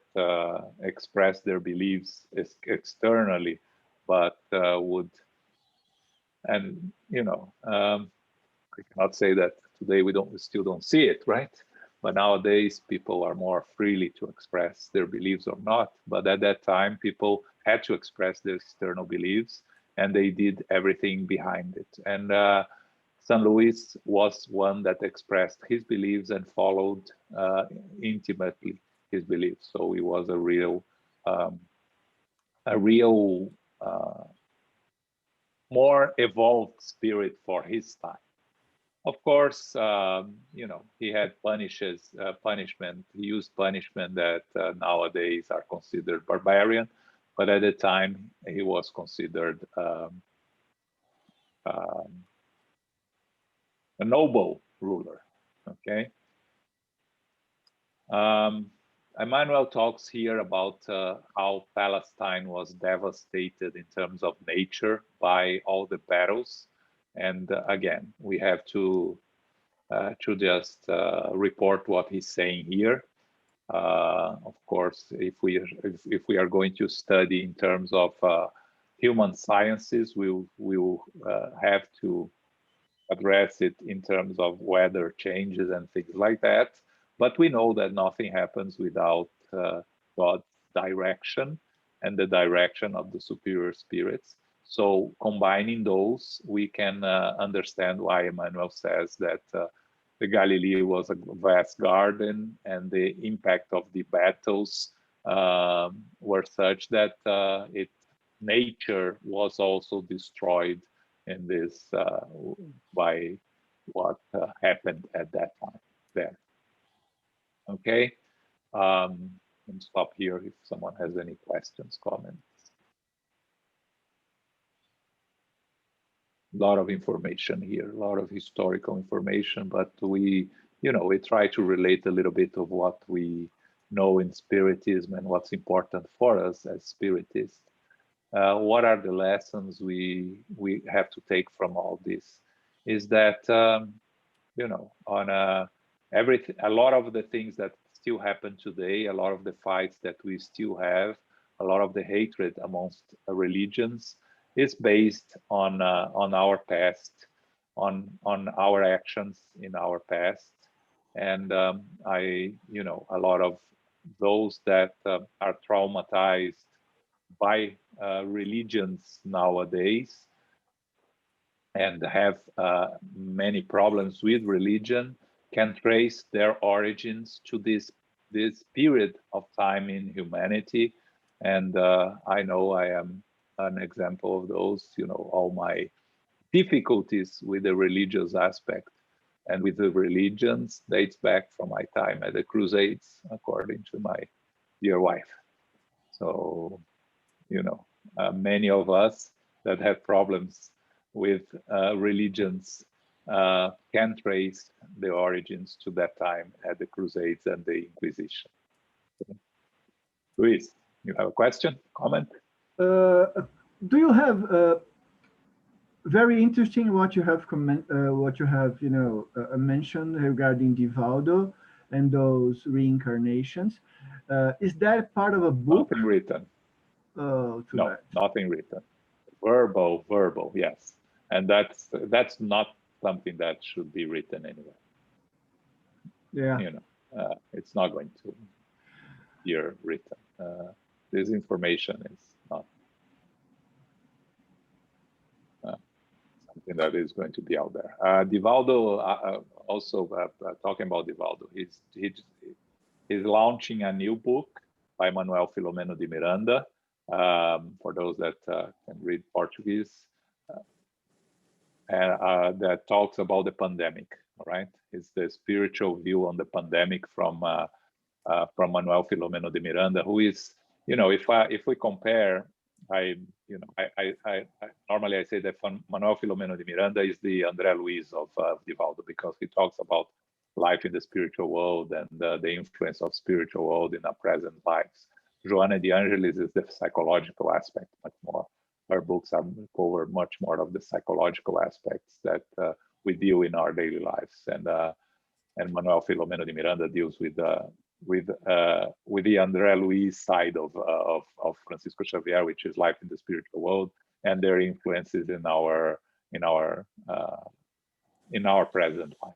expressed their beliefs externally, but would, and I cannot say that today we still don't see it, right? But nowadays people are more freely to express their beliefs or not. But at that time, people had to express their external beliefs, and they did everything behind it. And St. Louis was one that expressed his beliefs and followed intimately his beliefs. So he was a real more evolved spirit for his time. Of course, he had punishment. He used punishment that nowadays are considered barbarian, but at the time he was considered a noble ruler. Okay. Emmanuel talks here about how Palestine was devastated in terms of nature by all the battles. And again, we have to just report what he's saying here. Of course, if we are going to study in terms of human sciences, we will have to address it in terms of weather changes and things like that. But we know that nothing happens without God's direction and the direction of the superior spirits. So combining those, we can understand why Emmanuel says that the Galilee was a vast garden, and the impact of the battles were such that nature was also destroyed in this by what happened at that time there. Okay, and stop here if someone has any questions, comments. A lot of information here, a lot of historical information, but we try to relate a little bit of what we know in Spiritism and what's important for us as Spiritists. What are the lessons we have to take from all this? Is that on a lot of the things that still happen today, a lot of the fights that we still have, a lot of the hatred amongst religions is based on our past, on our actions in our past, and a lot of those that are traumatized by religions nowadays and have many problems with religion can trace their origins to this period of time in humanity. And I know I am an example of those, all my difficulties with the religious aspect and with the religions dates back from my time at the Crusades, according to my dear wife. So, many of us that have problems with religions can trace the origins to that time at the Crusades and the Inquisition. Luis, you have a question, comment? Do you have very interesting what you have mentioned regarding Divaldo and those reincarnations? Is that part of a book? Nothing written. Oh, too bad. Nothing written. Verbal, yes. And that's not something that should be written anyway. Yeah. It's not going to be written. this information is not something that is going to be out there. Divaldo, also talking about Divaldo, he's launching a new book by Manuel Filomeno de Miranda, for those that can read Portuguese, and that talks about the pandemic. All right, it's the spiritual view on the pandemic from Manuel Filomeno de Miranda, who is, if we compare, normally I say that Manuel Filomeno de Miranda is the André Luiz of Divaldo, because he talks about life in the spiritual world and the influence of spiritual world in our present lives. Joana de Angelis is the psychological aspect much more. Her books cover much more of the psychological aspects that we deal in our daily lives, and Manuel Filomeno de Miranda deals with the André Luiz side of Francisco Xavier, which is life in the spiritual world and their influences in our present life.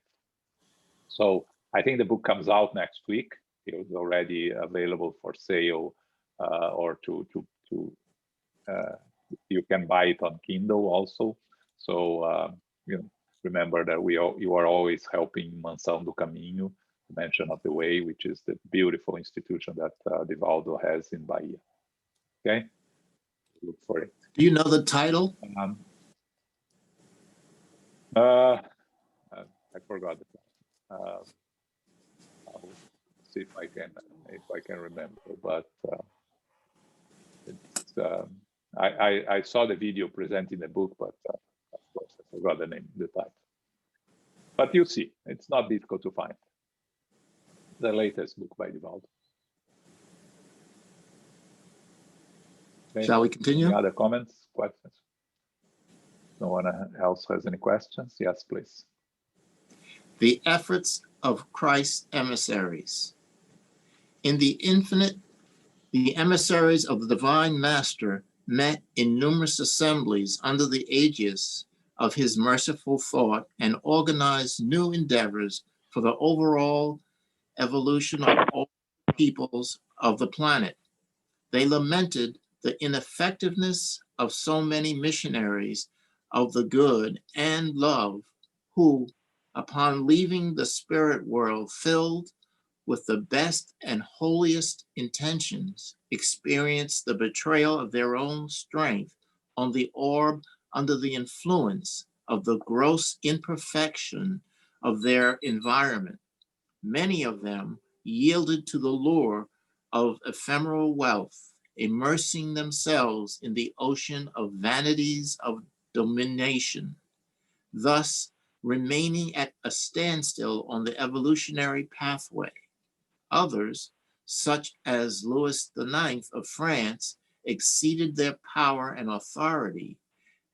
So I think the book comes out next week. It's already available for sale, or you can buy it on Kindle also. So remember that you are always helping Mansão do Caminho, Dimension of the Way, which is the beautiful institution that Divaldo has in Bahia. Okay, look for it. Do you know the title? I forgot it. I'll see if I can remember. But it's, I saw the video presenting the book, but of course I forgot the title. But you see, it's not difficult to find. The latest book by Divaldo. Okay. Shall we continue? Any other comments, questions? No one else has any questions? Yes, please. The efforts of Christ's emissaries. In the infinite, the emissaries of the Divine Master met in numerous assemblies under the aegis of his merciful thought and organized new endeavors for the overall evolution of all peoples of the planet. They lamented the ineffectiveness of so many missionaries of the good and love who, upon leaving the spirit world filled with the best and holiest intentions, experienced the betrayal of their own strength on the orb under the influence of the gross imperfection of their environment. Many of them yielded to the lure of ephemeral wealth, immersing themselves in the ocean of vanities of domination, thus remaining at a standstill on the evolutionary pathway. Others, such as Louis IX of France, exceeded their power and authority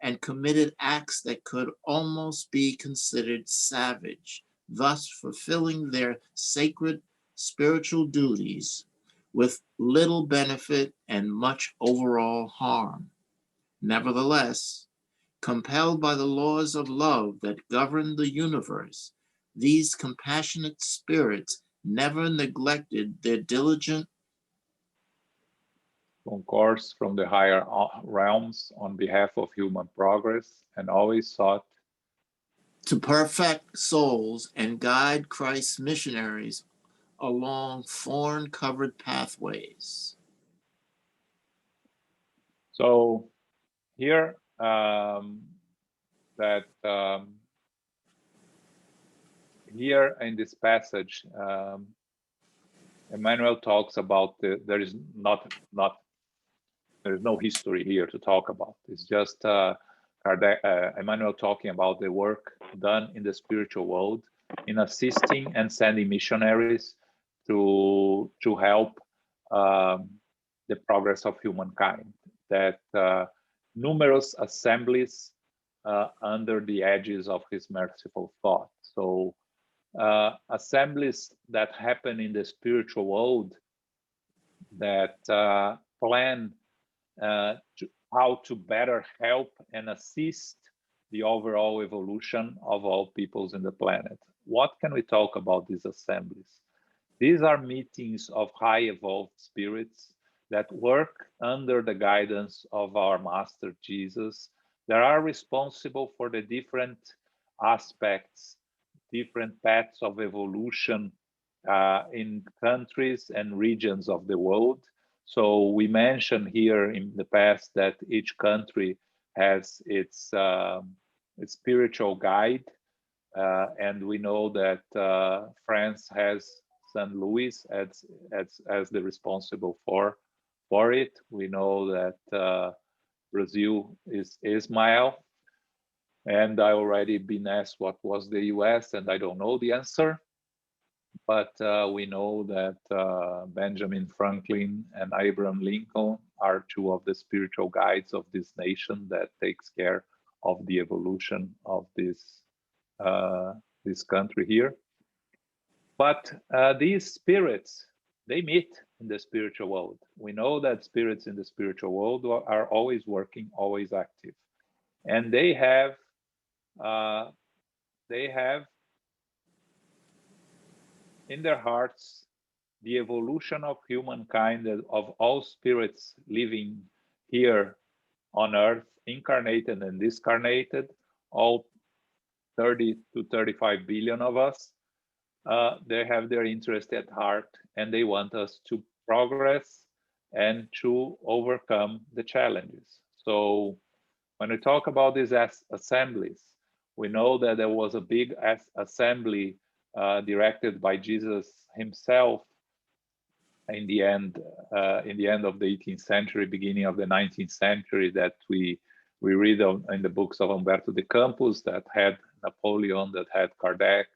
and committed acts that could almost be considered savage, thus fulfilling their sacred spiritual duties with little benefit and much overall harm. Nevertheless, compelled by the laws of love that govern the universe, these compassionate spirits never neglected their diligent concourse from the higher realms on behalf of human progress, and always sought to perfect souls and guide Christ's missionaries along thorn-covered pathways. So here, here in this passage, Emmanuel talks about there is no history here to talk about. It's just Emmanuel talking about the work done in the spiritual world in assisting and sending missionaries to help the progress of humankind. That numerous assemblies under the edges of his merciful thought. So assemblies that happen in the spiritual world that plan how to better help and assist the overall evolution of all peoples in the planet. What can we talk about these assemblies? These are meetings of high evolved spirits that work under the guidance of our Master Jesus, that are responsible for the different aspects, different paths of evolution in countries and regions of the world. So we mentioned here in the past that each country has its spiritual guide, and we know that France has St. Louis as the responsible for it. We know that Brazil is Ismail, and I already been asked what was the US, and I don't know the answer. But we know that Benjamin Franklin and Abraham Lincoln are two of the spiritual guides of this nation that takes care of the evolution of this country here. But these spirits, they meet in the spiritual world. We know that spirits in the spiritual world are always working, always active, and they have in their hearts the evolution of humankind, of all spirits living here on earth, incarnated and discarnated, all 30 to 35 billion of us. They have their interest at heart, and they want us to progress and to overcome the challenges. So when we talk about these assemblies, we know that there was a big assembly directed by Jesus himself in the end of the 18th century, beginning of the 19th century, that we read in the books of Humberto de Campos, that had Napoleon, that had Kardec,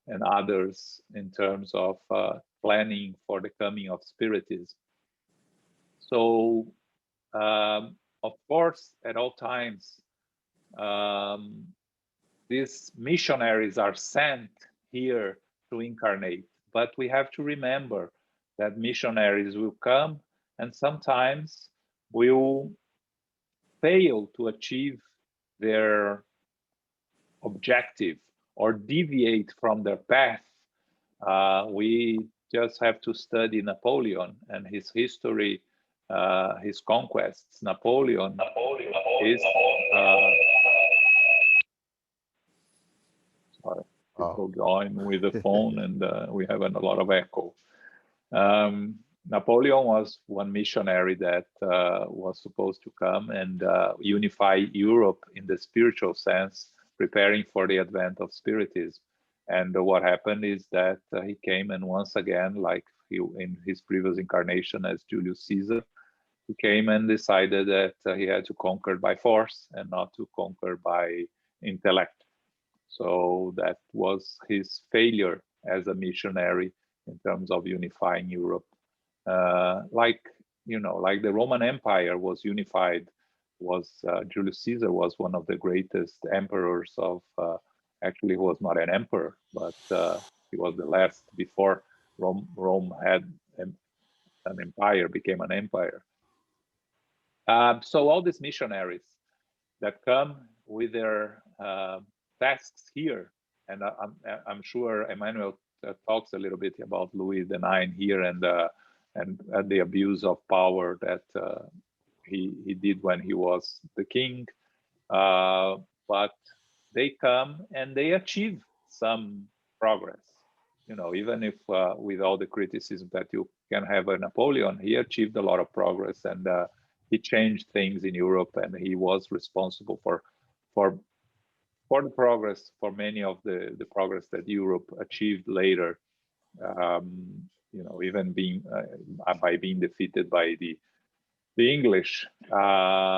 and others in terms of planning for the coming of Spiritism. So, of course, at all times, these missionaries are sent here to incarnate, but we have to remember that missionaries will come and sometimes will fail to achieve their objective or deviate from their path. We just have to study Napoleon and his history, his conquests. Napoleon is sorry, people going with the phone, and we have a lot of echo. Napoleon was one missionary that was supposed to come and unify Europe in the spiritual sense, preparing for the advent of Spiritism. And what happened is that he came, and once again, like in his previous incarnation as Julius Caesar, he came and decided that he had to conquer by force and not to conquer by intellect. So that was his failure as a missionary in terms of unifying Europe. Like the Roman Empire was unified, Julius Caesar was one of the greatest emperors of, actually he was not an emperor, but he was the last before Rome had an empire, became an empire. So all these missionaries that come with their tasks here, and I'm sure Emmanuel talks a little bit about Louis IX here and the abuse of power that he did when he was the king. But they come and they achieve some progress. Even if with all the criticism that you can have of Napoleon, he achieved a lot of progress, and he changed things in Europe, and he was responsible for the progress, for many of the progress that Europe achieved later. Even by being defeated by the English, the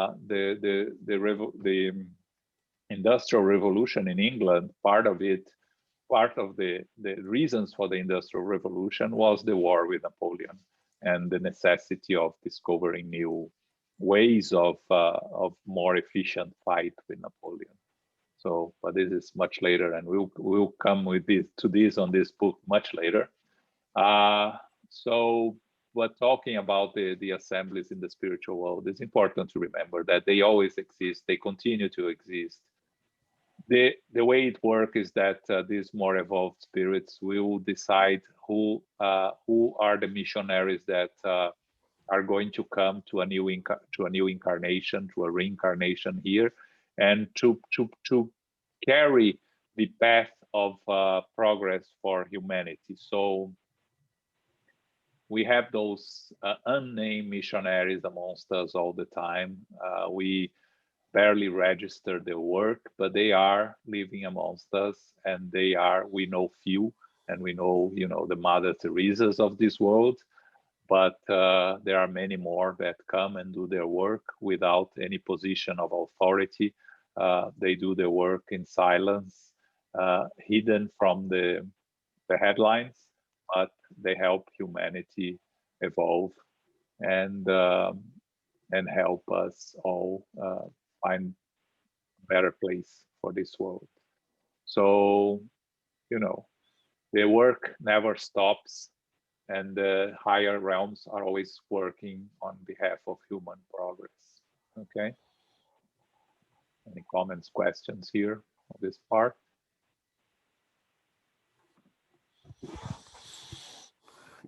Industrial Revolution in England. Part of the reasons for the Industrial Revolution was the war with Napoleon and the necessity of discovering new ways of more efficient fight with Napoleon. So, but this is much later, and we'll come with this on this book much later. But talking about the assemblies in the spiritual world, it's important to remember that they always exist. They continue to exist. The way it works is that these more evolved spirits will decide who are the missionaries that are going to come to a new incarnation, to a reincarnation here, and to carry the path of progress for humanity. So we have those unnamed missionaries amongst us all the time. We barely register their work, but they are living amongst us, and we know few, and we know, the Mother Teresa's of this world, but there are many more that come and do their work without any position of authority. They do their work in silence, hidden from the headlines, but they help humanity evolve and help us all find a better place for this world. So, their work never stops, and the higher realms are always working on behalf of human progress. Okay. Any comments, questions here on this part?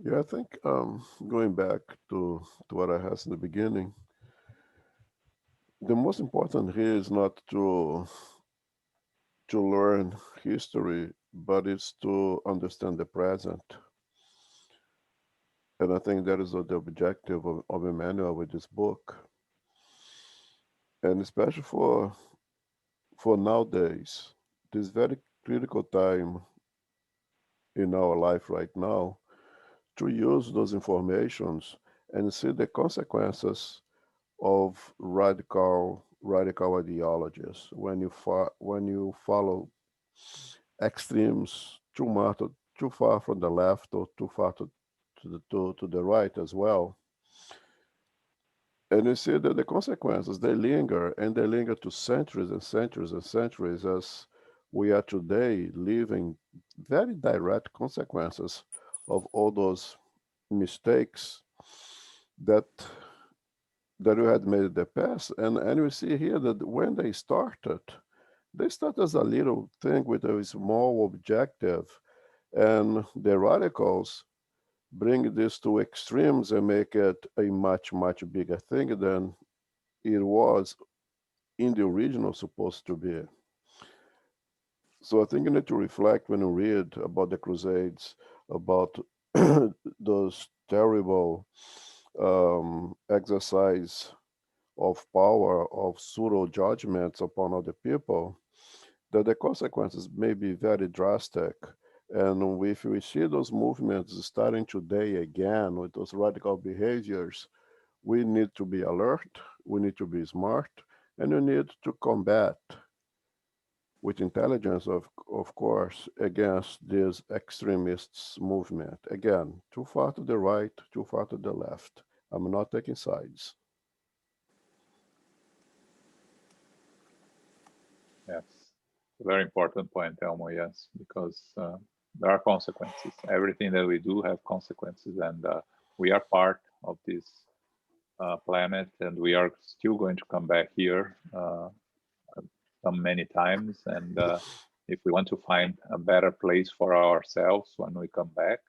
Yeah, I think going back to what I asked in the beginning, the most important here is not to learn history, but it's to understand the present. And I think that is the objective of Emmanuel with this book. And especially for nowadays, this very critical time in our life right now, to use those informations and see the consequences of radical ideologies when you follow extremes too far from the left or too far to the right as well. And you see that the consequences, they linger, and they linger to centuries and centuries and centuries, as we are today living very direct consequences of all those mistakes that we had made in the past. And we see here that when they started as a little thing with a small objective, and the radicals bring this to extremes and make it a much, much bigger thing than it was in the original supposed to be. So I think you need to reflect when you read about the Crusades, about those terrible exercise of power, of pseudo judgments upon other people, that the consequences may be very drastic. And if we see those movements starting today again with those radical behaviors, we need to be alert, we need to be smart, and we need to combat with intelligence, of course, against this extremists movement. Again, too far to the right, too far to the left. I'm not taking sides. Yes, a very important point, Elmo. Yes, because there are consequences. Everything that we do have consequences, and we are part of this planet, and we are still going to come back here many times. And if we want to find a better place for ourselves when we come back,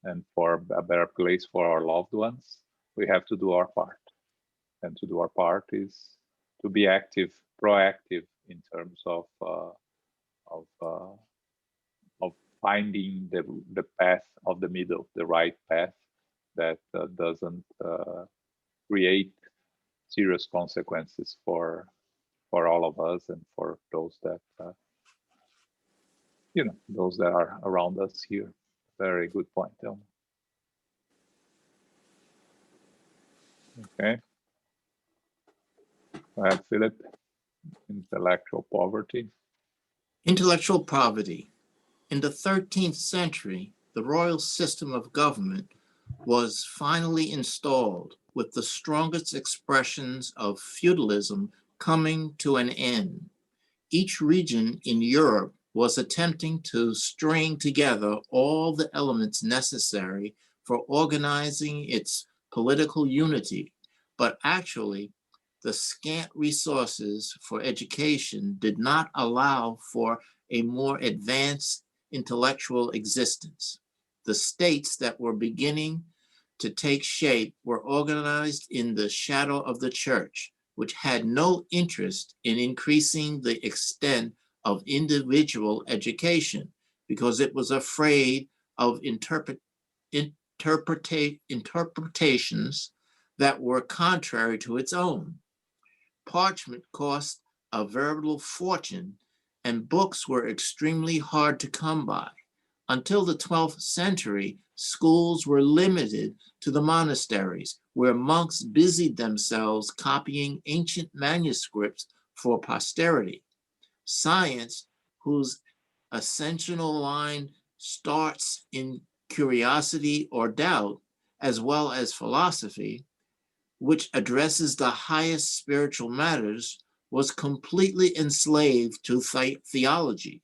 and for a better place for our loved ones, we have to do our part. And to do our part is to be active, proactive in terms of finding the path of the middle, the right path that doesn't create serious consequences for all of us and for those that those that are around us here. Very good point, Elmo. Okay. Go ahead, Philip. Intellectual poverty. Intellectual poverty. In the 13th century, the royal system of government was finally installed, with the strongest expressions of feudalism coming to an end. Each region in Europe was attempting to string together all the elements necessary for organizing its political unity, but actually, the scant resources for education did not allow for a more advanced intellectual existence. The states that were beginning to take shape were organized in the shadow of the church, which had no interest in increasing the extent of individual education because it was afraid of interpretations that were contrary to its own. Parchment cost a veritable fortune, and books were extremely hard to come by. Until the 12th century, schools were limited to the monasteries, where monks busied themselves copying ancient manuscripts for posterity. Science, whose ascensional line starts in curiosity or doubt, as well as philosophy, which addresses the highest spiritual matters, was completely enslaved to theology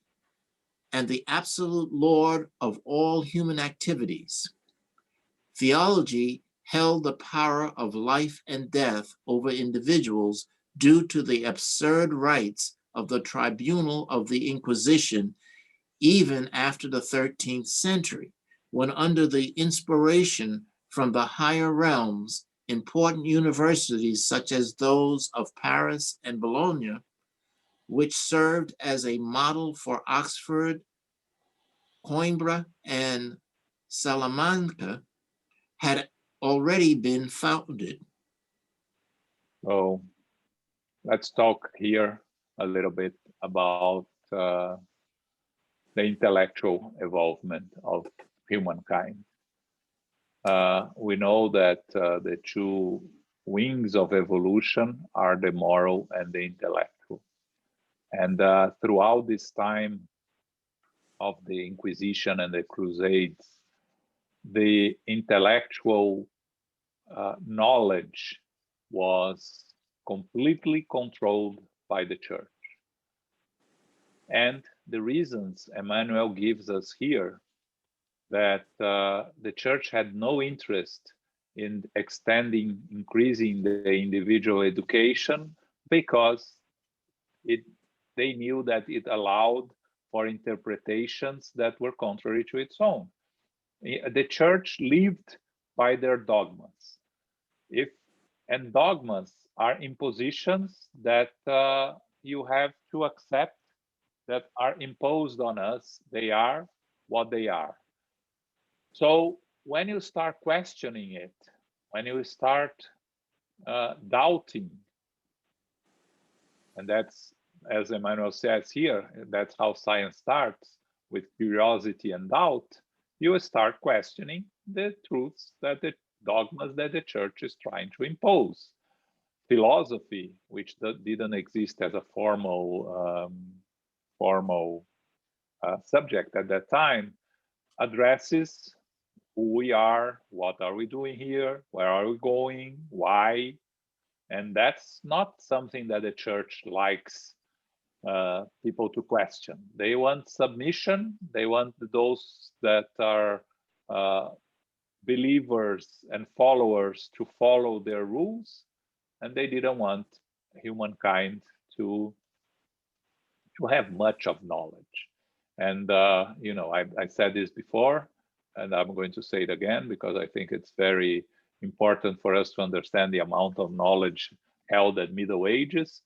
and the absolute Lord of all human activities. Theology held the power of life and death over individuals due to the absurd rights of the tribunal of the Inquisition, even after the 13th century, when under the inspiration from the higher realms, important universities such as those of Paris and Bologna, which served as a model for Oxford, Coimbra, and Salamanca, had already been founded. So let's talk here a little bit about the intellectual evolvement of humankind. We know that the two wings of evolution are the moral and the intellectual. And throughout this time of the Inquisition and the Crusades, the intellectual knowledge was completely controlled by the church. And the reasons Emmanuel gives us here, that the church had no interest in increasing the individual education, because they knew that it allowed for interpretations that were contrary to its own. The church lived by their dogmas. And dogmas are impositions that you have to accept, that are imposed on us. They are what they are. So when you start questioning it, when you start doubting, and that's, as Emmanuel says here, that's how science starts, with curiosity and doubt, you start questioning the truths, that the dogmas that the church is trying to impose. Philosophy, which didn't exist as a formal subject at that time, addresses who we are, what are we doing here, where are we going, why, and that's not something that the church likes people to question. They want submission. They want those that are believers and followers to follow their rules, and they didn't want humankind to have much of knowledge. And I said this before, and I'm going to say it again, because I think it's very important for us to understand the amount of knowledge held at Middle Ages.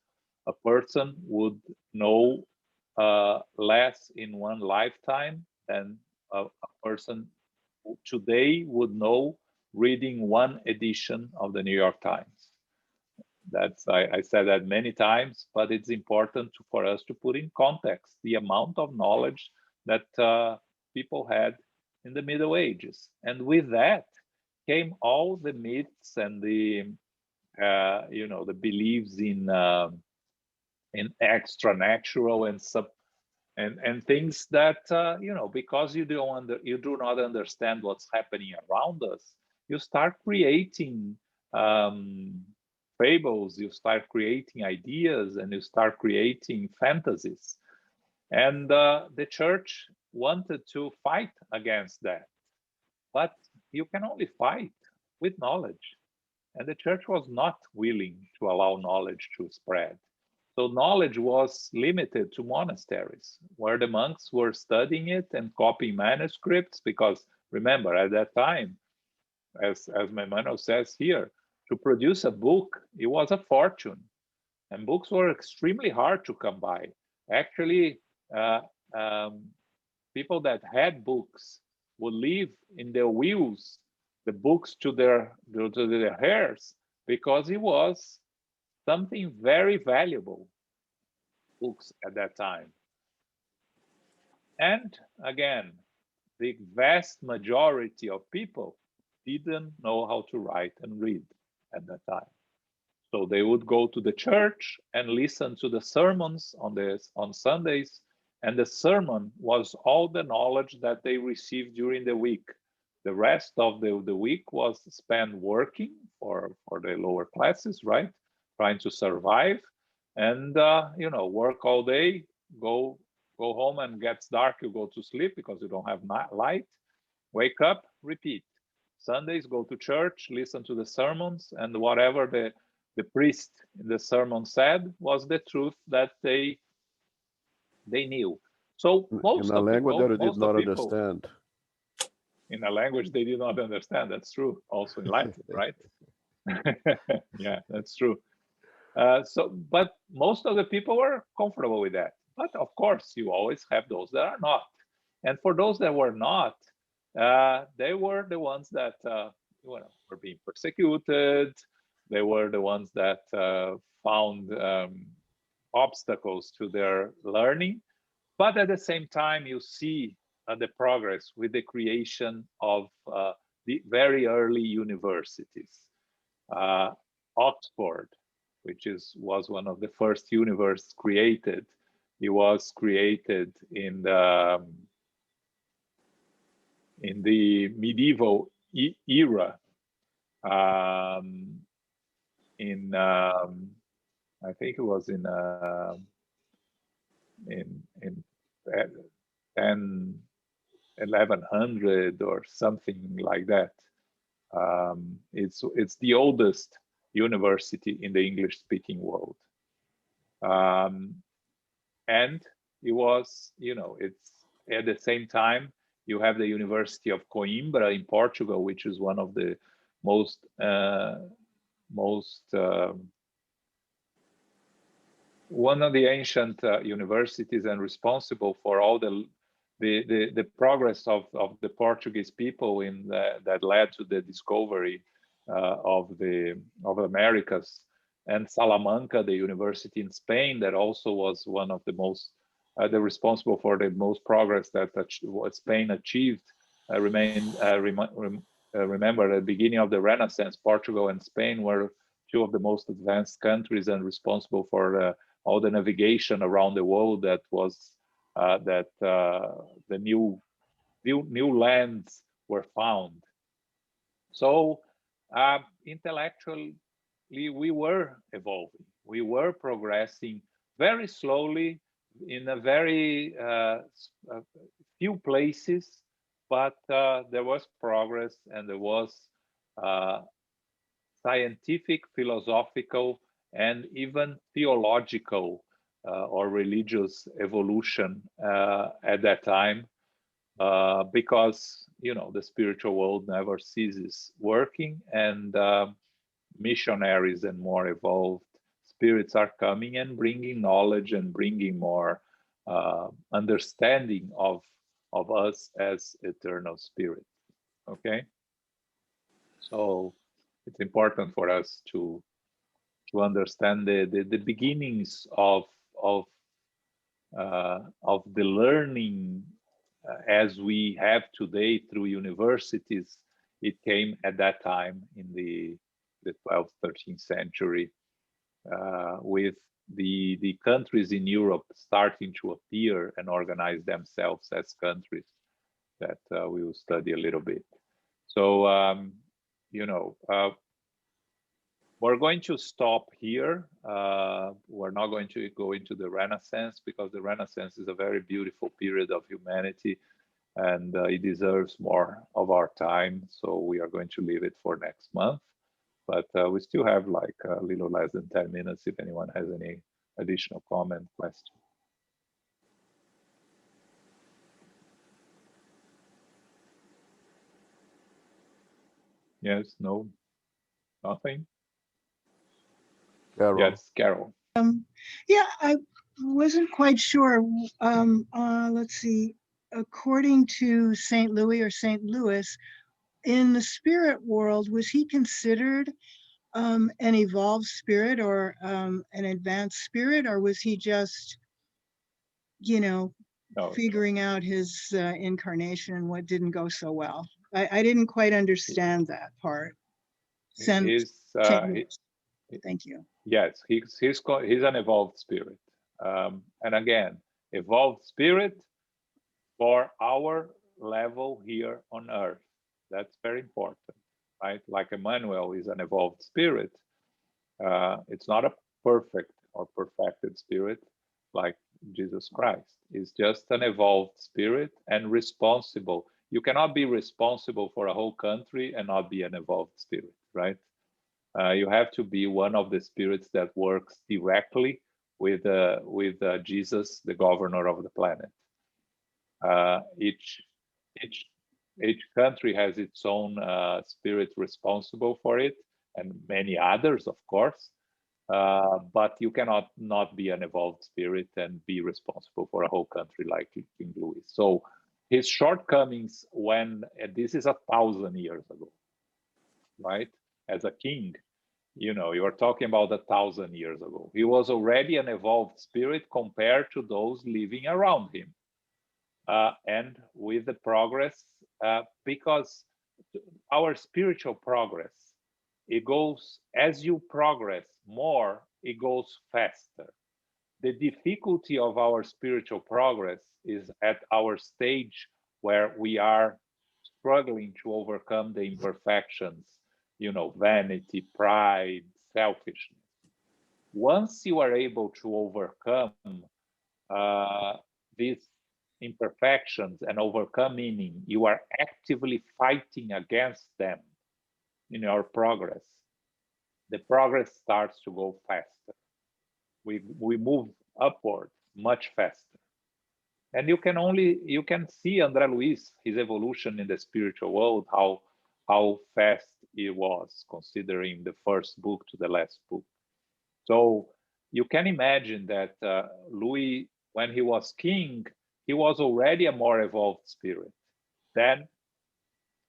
A person would know less in one lifetime than a person today would know reading one edition of the New York Times. I said that many times, but it's important for us to put in context the amount of knowledge that people had in the Middle Ages. And with that came all the myths and the the beliefs in extra-natural and things that because you do not understand what's happening around us, you start creating fables, you start creating ideas, and you start creating fantasies. And the church wanted to fight against that, but you can only fight with knowledge. And the church was not willing to allow knowledge to spread. So knowledge was limited to monasteries, where the monks were studying it and copying manuscripts, because remember, at that time, as Emmanuel says here, to produce a book, it was a fortune. And books were extremely hard to come by. Actually, uh, um, people that had books would leave in their wills the books to their heirs, because it was something very valuable, books at that time. And again, the vast majority of people didn't know how to write and read at that time. So they would go to the church and listen to the sermons on Sundays, and the sermon was all the knowledge that they received during the week. The rest of the week was spent working for the lower classes, right? Trying to survive, and work all day, go home, and gets dark, you go to sleep because you don't have light. Wake up, repeat. Sundays, go to church, listen to the sermons, and whatever the priest in the sermon said was the truth that they knew. So In a language that you did not understand. In a language they did not understand. That's true. Also in Latin, right? Yeah, that's true. But most of the people were comfortable with that. But of course, you always have those that are not. And for those that were not, they were the ones that were being persecuted. They were the ones that found obstacles to their learning. But at the same time, you see the progress with the creation of the very early universities. Oxford, which was one of the first universities created. It was created in the medieval era. I think it was in 1100 or something like that. It's the oldest university in the English-speaking world, and it was, it's at the same time you have the University of Coimbra in Portugal, which is one of the most one of the ancient universities, and responsible for all the progress of the Portuguese people that led to the discovery of Americas. And Salamanca, the university in Spain, that also was one of the most responsible for the most progress that Spain achieved. Remember, at the beginning of the Renaissance, Portugal and Spain were two of the most advanced countries and responsible for all the navigation around the world that was the new lands were found. So intellectually, we were evolving. We were progressing very slowly in a very few places, but there was progress, and there was scientific, philosophical, and even theological or religious evolution at that time, because the spiritual world never ceases working, and missionaries and more evolved spirits are coming and bringing knowledge and bringing more understanding of us as eternal spirit. Okay, so it's important for us to understand the beginnings of the learning as we have today through universities. It came at that time in the 12th, 13th century, with the countries in Europe starting to appear and organize themselves as countries that we will study a little bit. So, we're going to stop here. We're not going to go into the Renaissance, because the Renaissance is a very beautiful period of humanity, and it deserves more of our time. So we are going to leave it for next month. But we still have like a little less than 10 minutes if anyone has any additional comment, question. Yes, no, nothing. Carol. Yes, Carol. Yeah, I wasn't quite sure. Let's see. According to St. Louis or St. Louis, in the spirit world, was he considered an evolved spirit or an advanced spirit, or was he just, No, figuring out his incarnation and what didn't go so well? I didn't quite understand that part. he's Thank you. yes, he's an evolved spirit. And again, evolved spirit for our level here on earth. That's very important, right? Like Emmanuel is an evolved spirit. It's not a perfect or perfected spirit like Jesus Christ. It's just an evolved spirit and responsible. You cannot be responsible for a whole country and not be an evolved spirit, right? You have to be one of the spirits that works directly with Jesus, the governor of the planet. Each country has its own spirit responsible for it, and many others, of course. But you cannot not be an evolved spirit and be responsible for a whole country like King Louis. So his shortcomings when this is 1,000 years ago, right? As a king, you are talking about 1,000 years ago. He was already an evolved spirit compared to those living around him. And with the progress, because our spiritual progress, it goes, as you progress more, it goes faster. The difficulty of our spiritual progress is at our stage where we are struggling to overcome the imperfections, vanity, pride, selfishness. Once you are able to overcome these imperfections and overcome, meaning you are actively fighting against them in your progress, the progress starts to go faster. We move upward much faster. And you can see André Luis, his evolution in the spiritual world, how fast he was, considering the first book to the last book. So you can imagine that Louis, when he was king, he was already a more evolved spirit than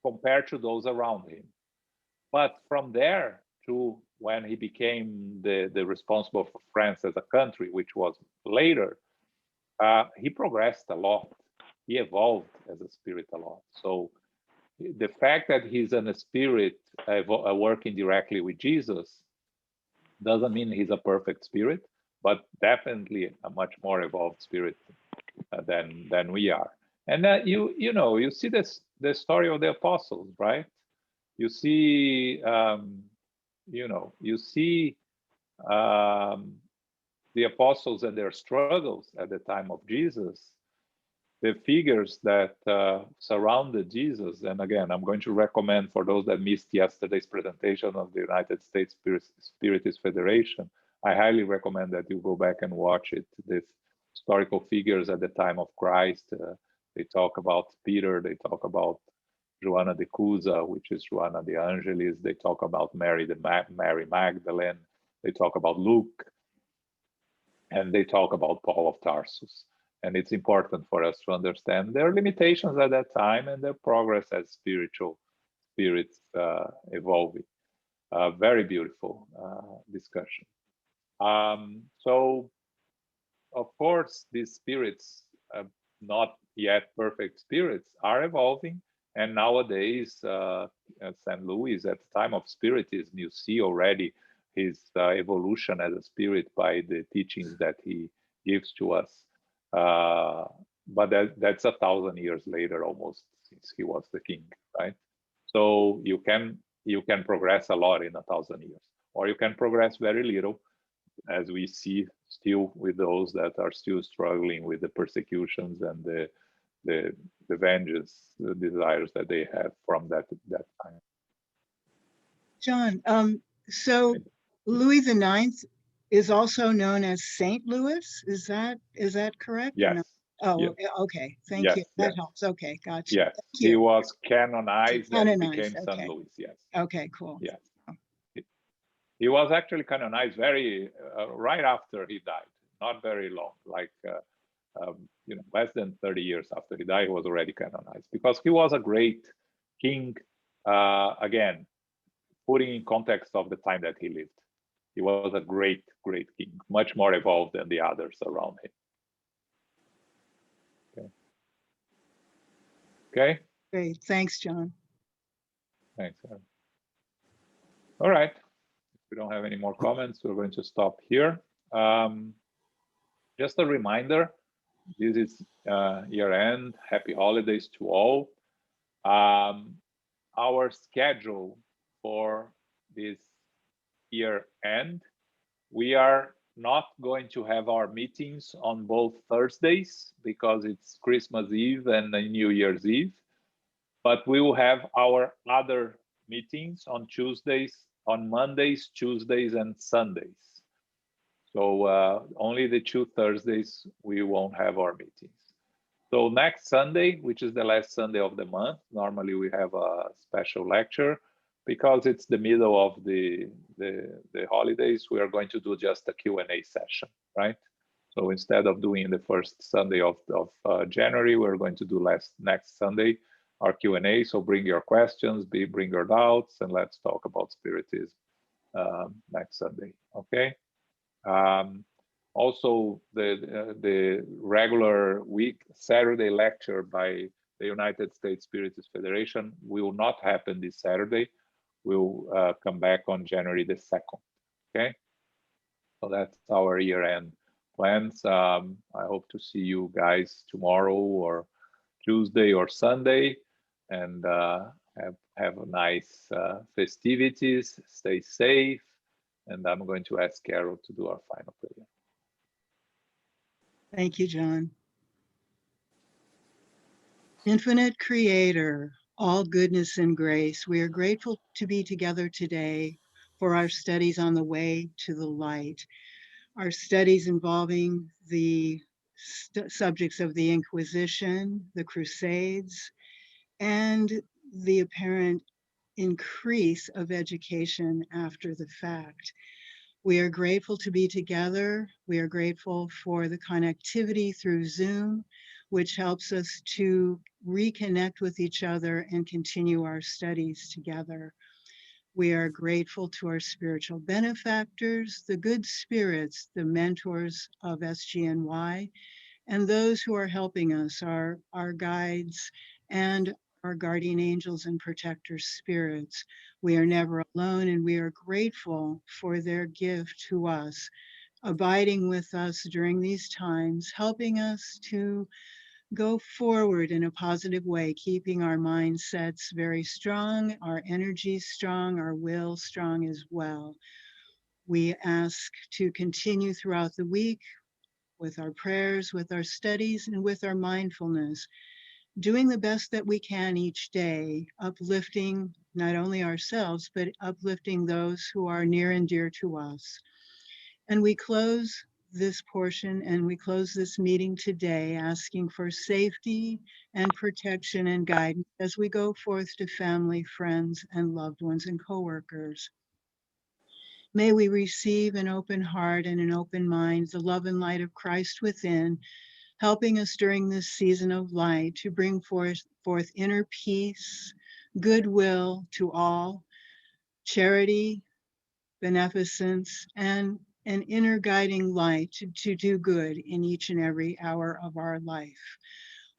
compared to those around him. But from there to when he became the responsible for France as a country, which was later, he progressed a lot. He evolved as a spirit a lot. So the fact that he's in a spirit working directly with Jesus doesn't mean he's a perfect spirit, but definitely a much more evolved spirit than we are. And you see the story of the apostles, right? You see the apostles and their struggles at the time of Jesus, the figures that surrounded Jesus. And again, I'm going to recommend for those that missed yesterday's presentation of the United States Spiritist Federation, I highly recommend that you go back and watch it. The historical figures at the time of Christ, they talk about Peter, they talk about Joanna de Cusa, which is Joanna de Angelis, they talk about Mary Magdalene, they talk about Luke, and they talk about Paul of Tarsus. And it's important for us to understand their limitations at that time and their progress as spiritual spirits evolving. Very beautiful discussion. So, of course, these spirits, not yet perfect spirits, are evolving. And nowadays, St. Louis, at the time of Spiritism, you see already his evolution as a spirit by the teachings that he gives to us. But that's 1,000 years later, almost, since he was the king, right? So you can progress a lot in 1,000 years, or you can progress very little, as we see still with those that are still struggling with the persecutions and the vengeance, the desires that they have from that time. John, so Louis IX is also known as Saint Louis. Is that correct? Yes. Oh, Yes. okay. Thank you. Yes, That yes. helps. Okay, gotcha. Yes, Thank he you. was canonized and Canonized. became St. Okay. Louis. Yes, Okay, cool. yes. He was actually canonized very right after he died, not very long, like less than 30 years after he died, he was already canonized because he was a great king. Again, putting in context of the time that he lived, he was a great, great king, much more evolved than the others around him. Okay. Okay. Great. Thanks, John. Thanks. All right. If we don't have any more comments, we're going to stop here. Just a reminder, this is year end. Happy holidays to all. Our schedule for this year end, we are not going to have our meetings on both Thursdays because it's Christmas Eve and New Year's Eve, but we will have our other meetings on Tuesdays, on Mondays, Tuesdays, and Sundays. So only the 2 Thursdays we won't have our meetings. So next Sunday, which is the last Sunday of the month, normally we have a special lecture. Because it's the middle of the holidays, we are going to do just a Q&A session, right? So instead of doing the first Sunday of January, we're going to do next Sunday our Q&A. So bring your questions, bring your doubts, and let's talk about Spiritism next Sunday, okay? Also, the regular Saturday lecture by the United States Spiritist Federation will not happen this Saturday. We'll come back on January the 2nd, okay? So that's our year-end plans. I hope to see you guys tomorrow or Tuesday or Sunday, and have a nice festivities, stay safe, and I'm going to ask Carol to do our final prayer. Thank you, John. Infinite Creator, all goodness and grace, we are grateful to be together today for our studies on the way to the light. Our studies involving the subjects of the Inquisition, the Crusades, and the apparent increase of education after the fact. We are grateful to be together. We are grateful for the connectivity through Zoom, which helps us to reconnect with each other and continue our studies together. We are grateful to our spiritual benefactors, the good spirits, the mentors of SGNY, and those who are helping us, our guides and our guardian angels and protector spirits. We are never alone, and we are grateful for their gift to us, abiding with us during these times, helping us to go forward in a positive way, keeping our mindsets very strong, our energies strong, our will strong as well. We ask to continue throughout the week with our prayers, with our studies, and with our mindfulness, doing the best that we can each day, uplifting not only ourselves, but uplifting those who are near and dear to us. And we close this portion and we close this meeting today asking for safety and protection and guidance as we go forth to family, friends, and loved ones and coworkers. May we receive an open heart and an open mind, the love and light of Christ within, helping us during this season of light to bring forth inner peace, goodwill to all, charity, beneficence, and an inner guiding light to do good in each and every hour of our life.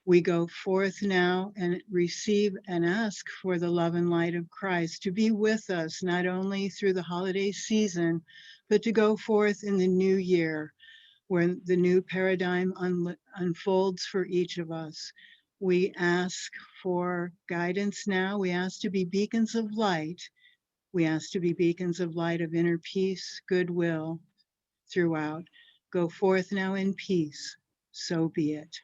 We go forth now and receive and ask for the love and light of Christ to be with us, not only through the holiday season, but to go forth in the new year, where the new paradigm unfolds for each of us. We ask for guidance now. We ask to be beacons of light. We ask to be beacons of light of inner peace, goodwill throughout. Go forth now in peace. So be it.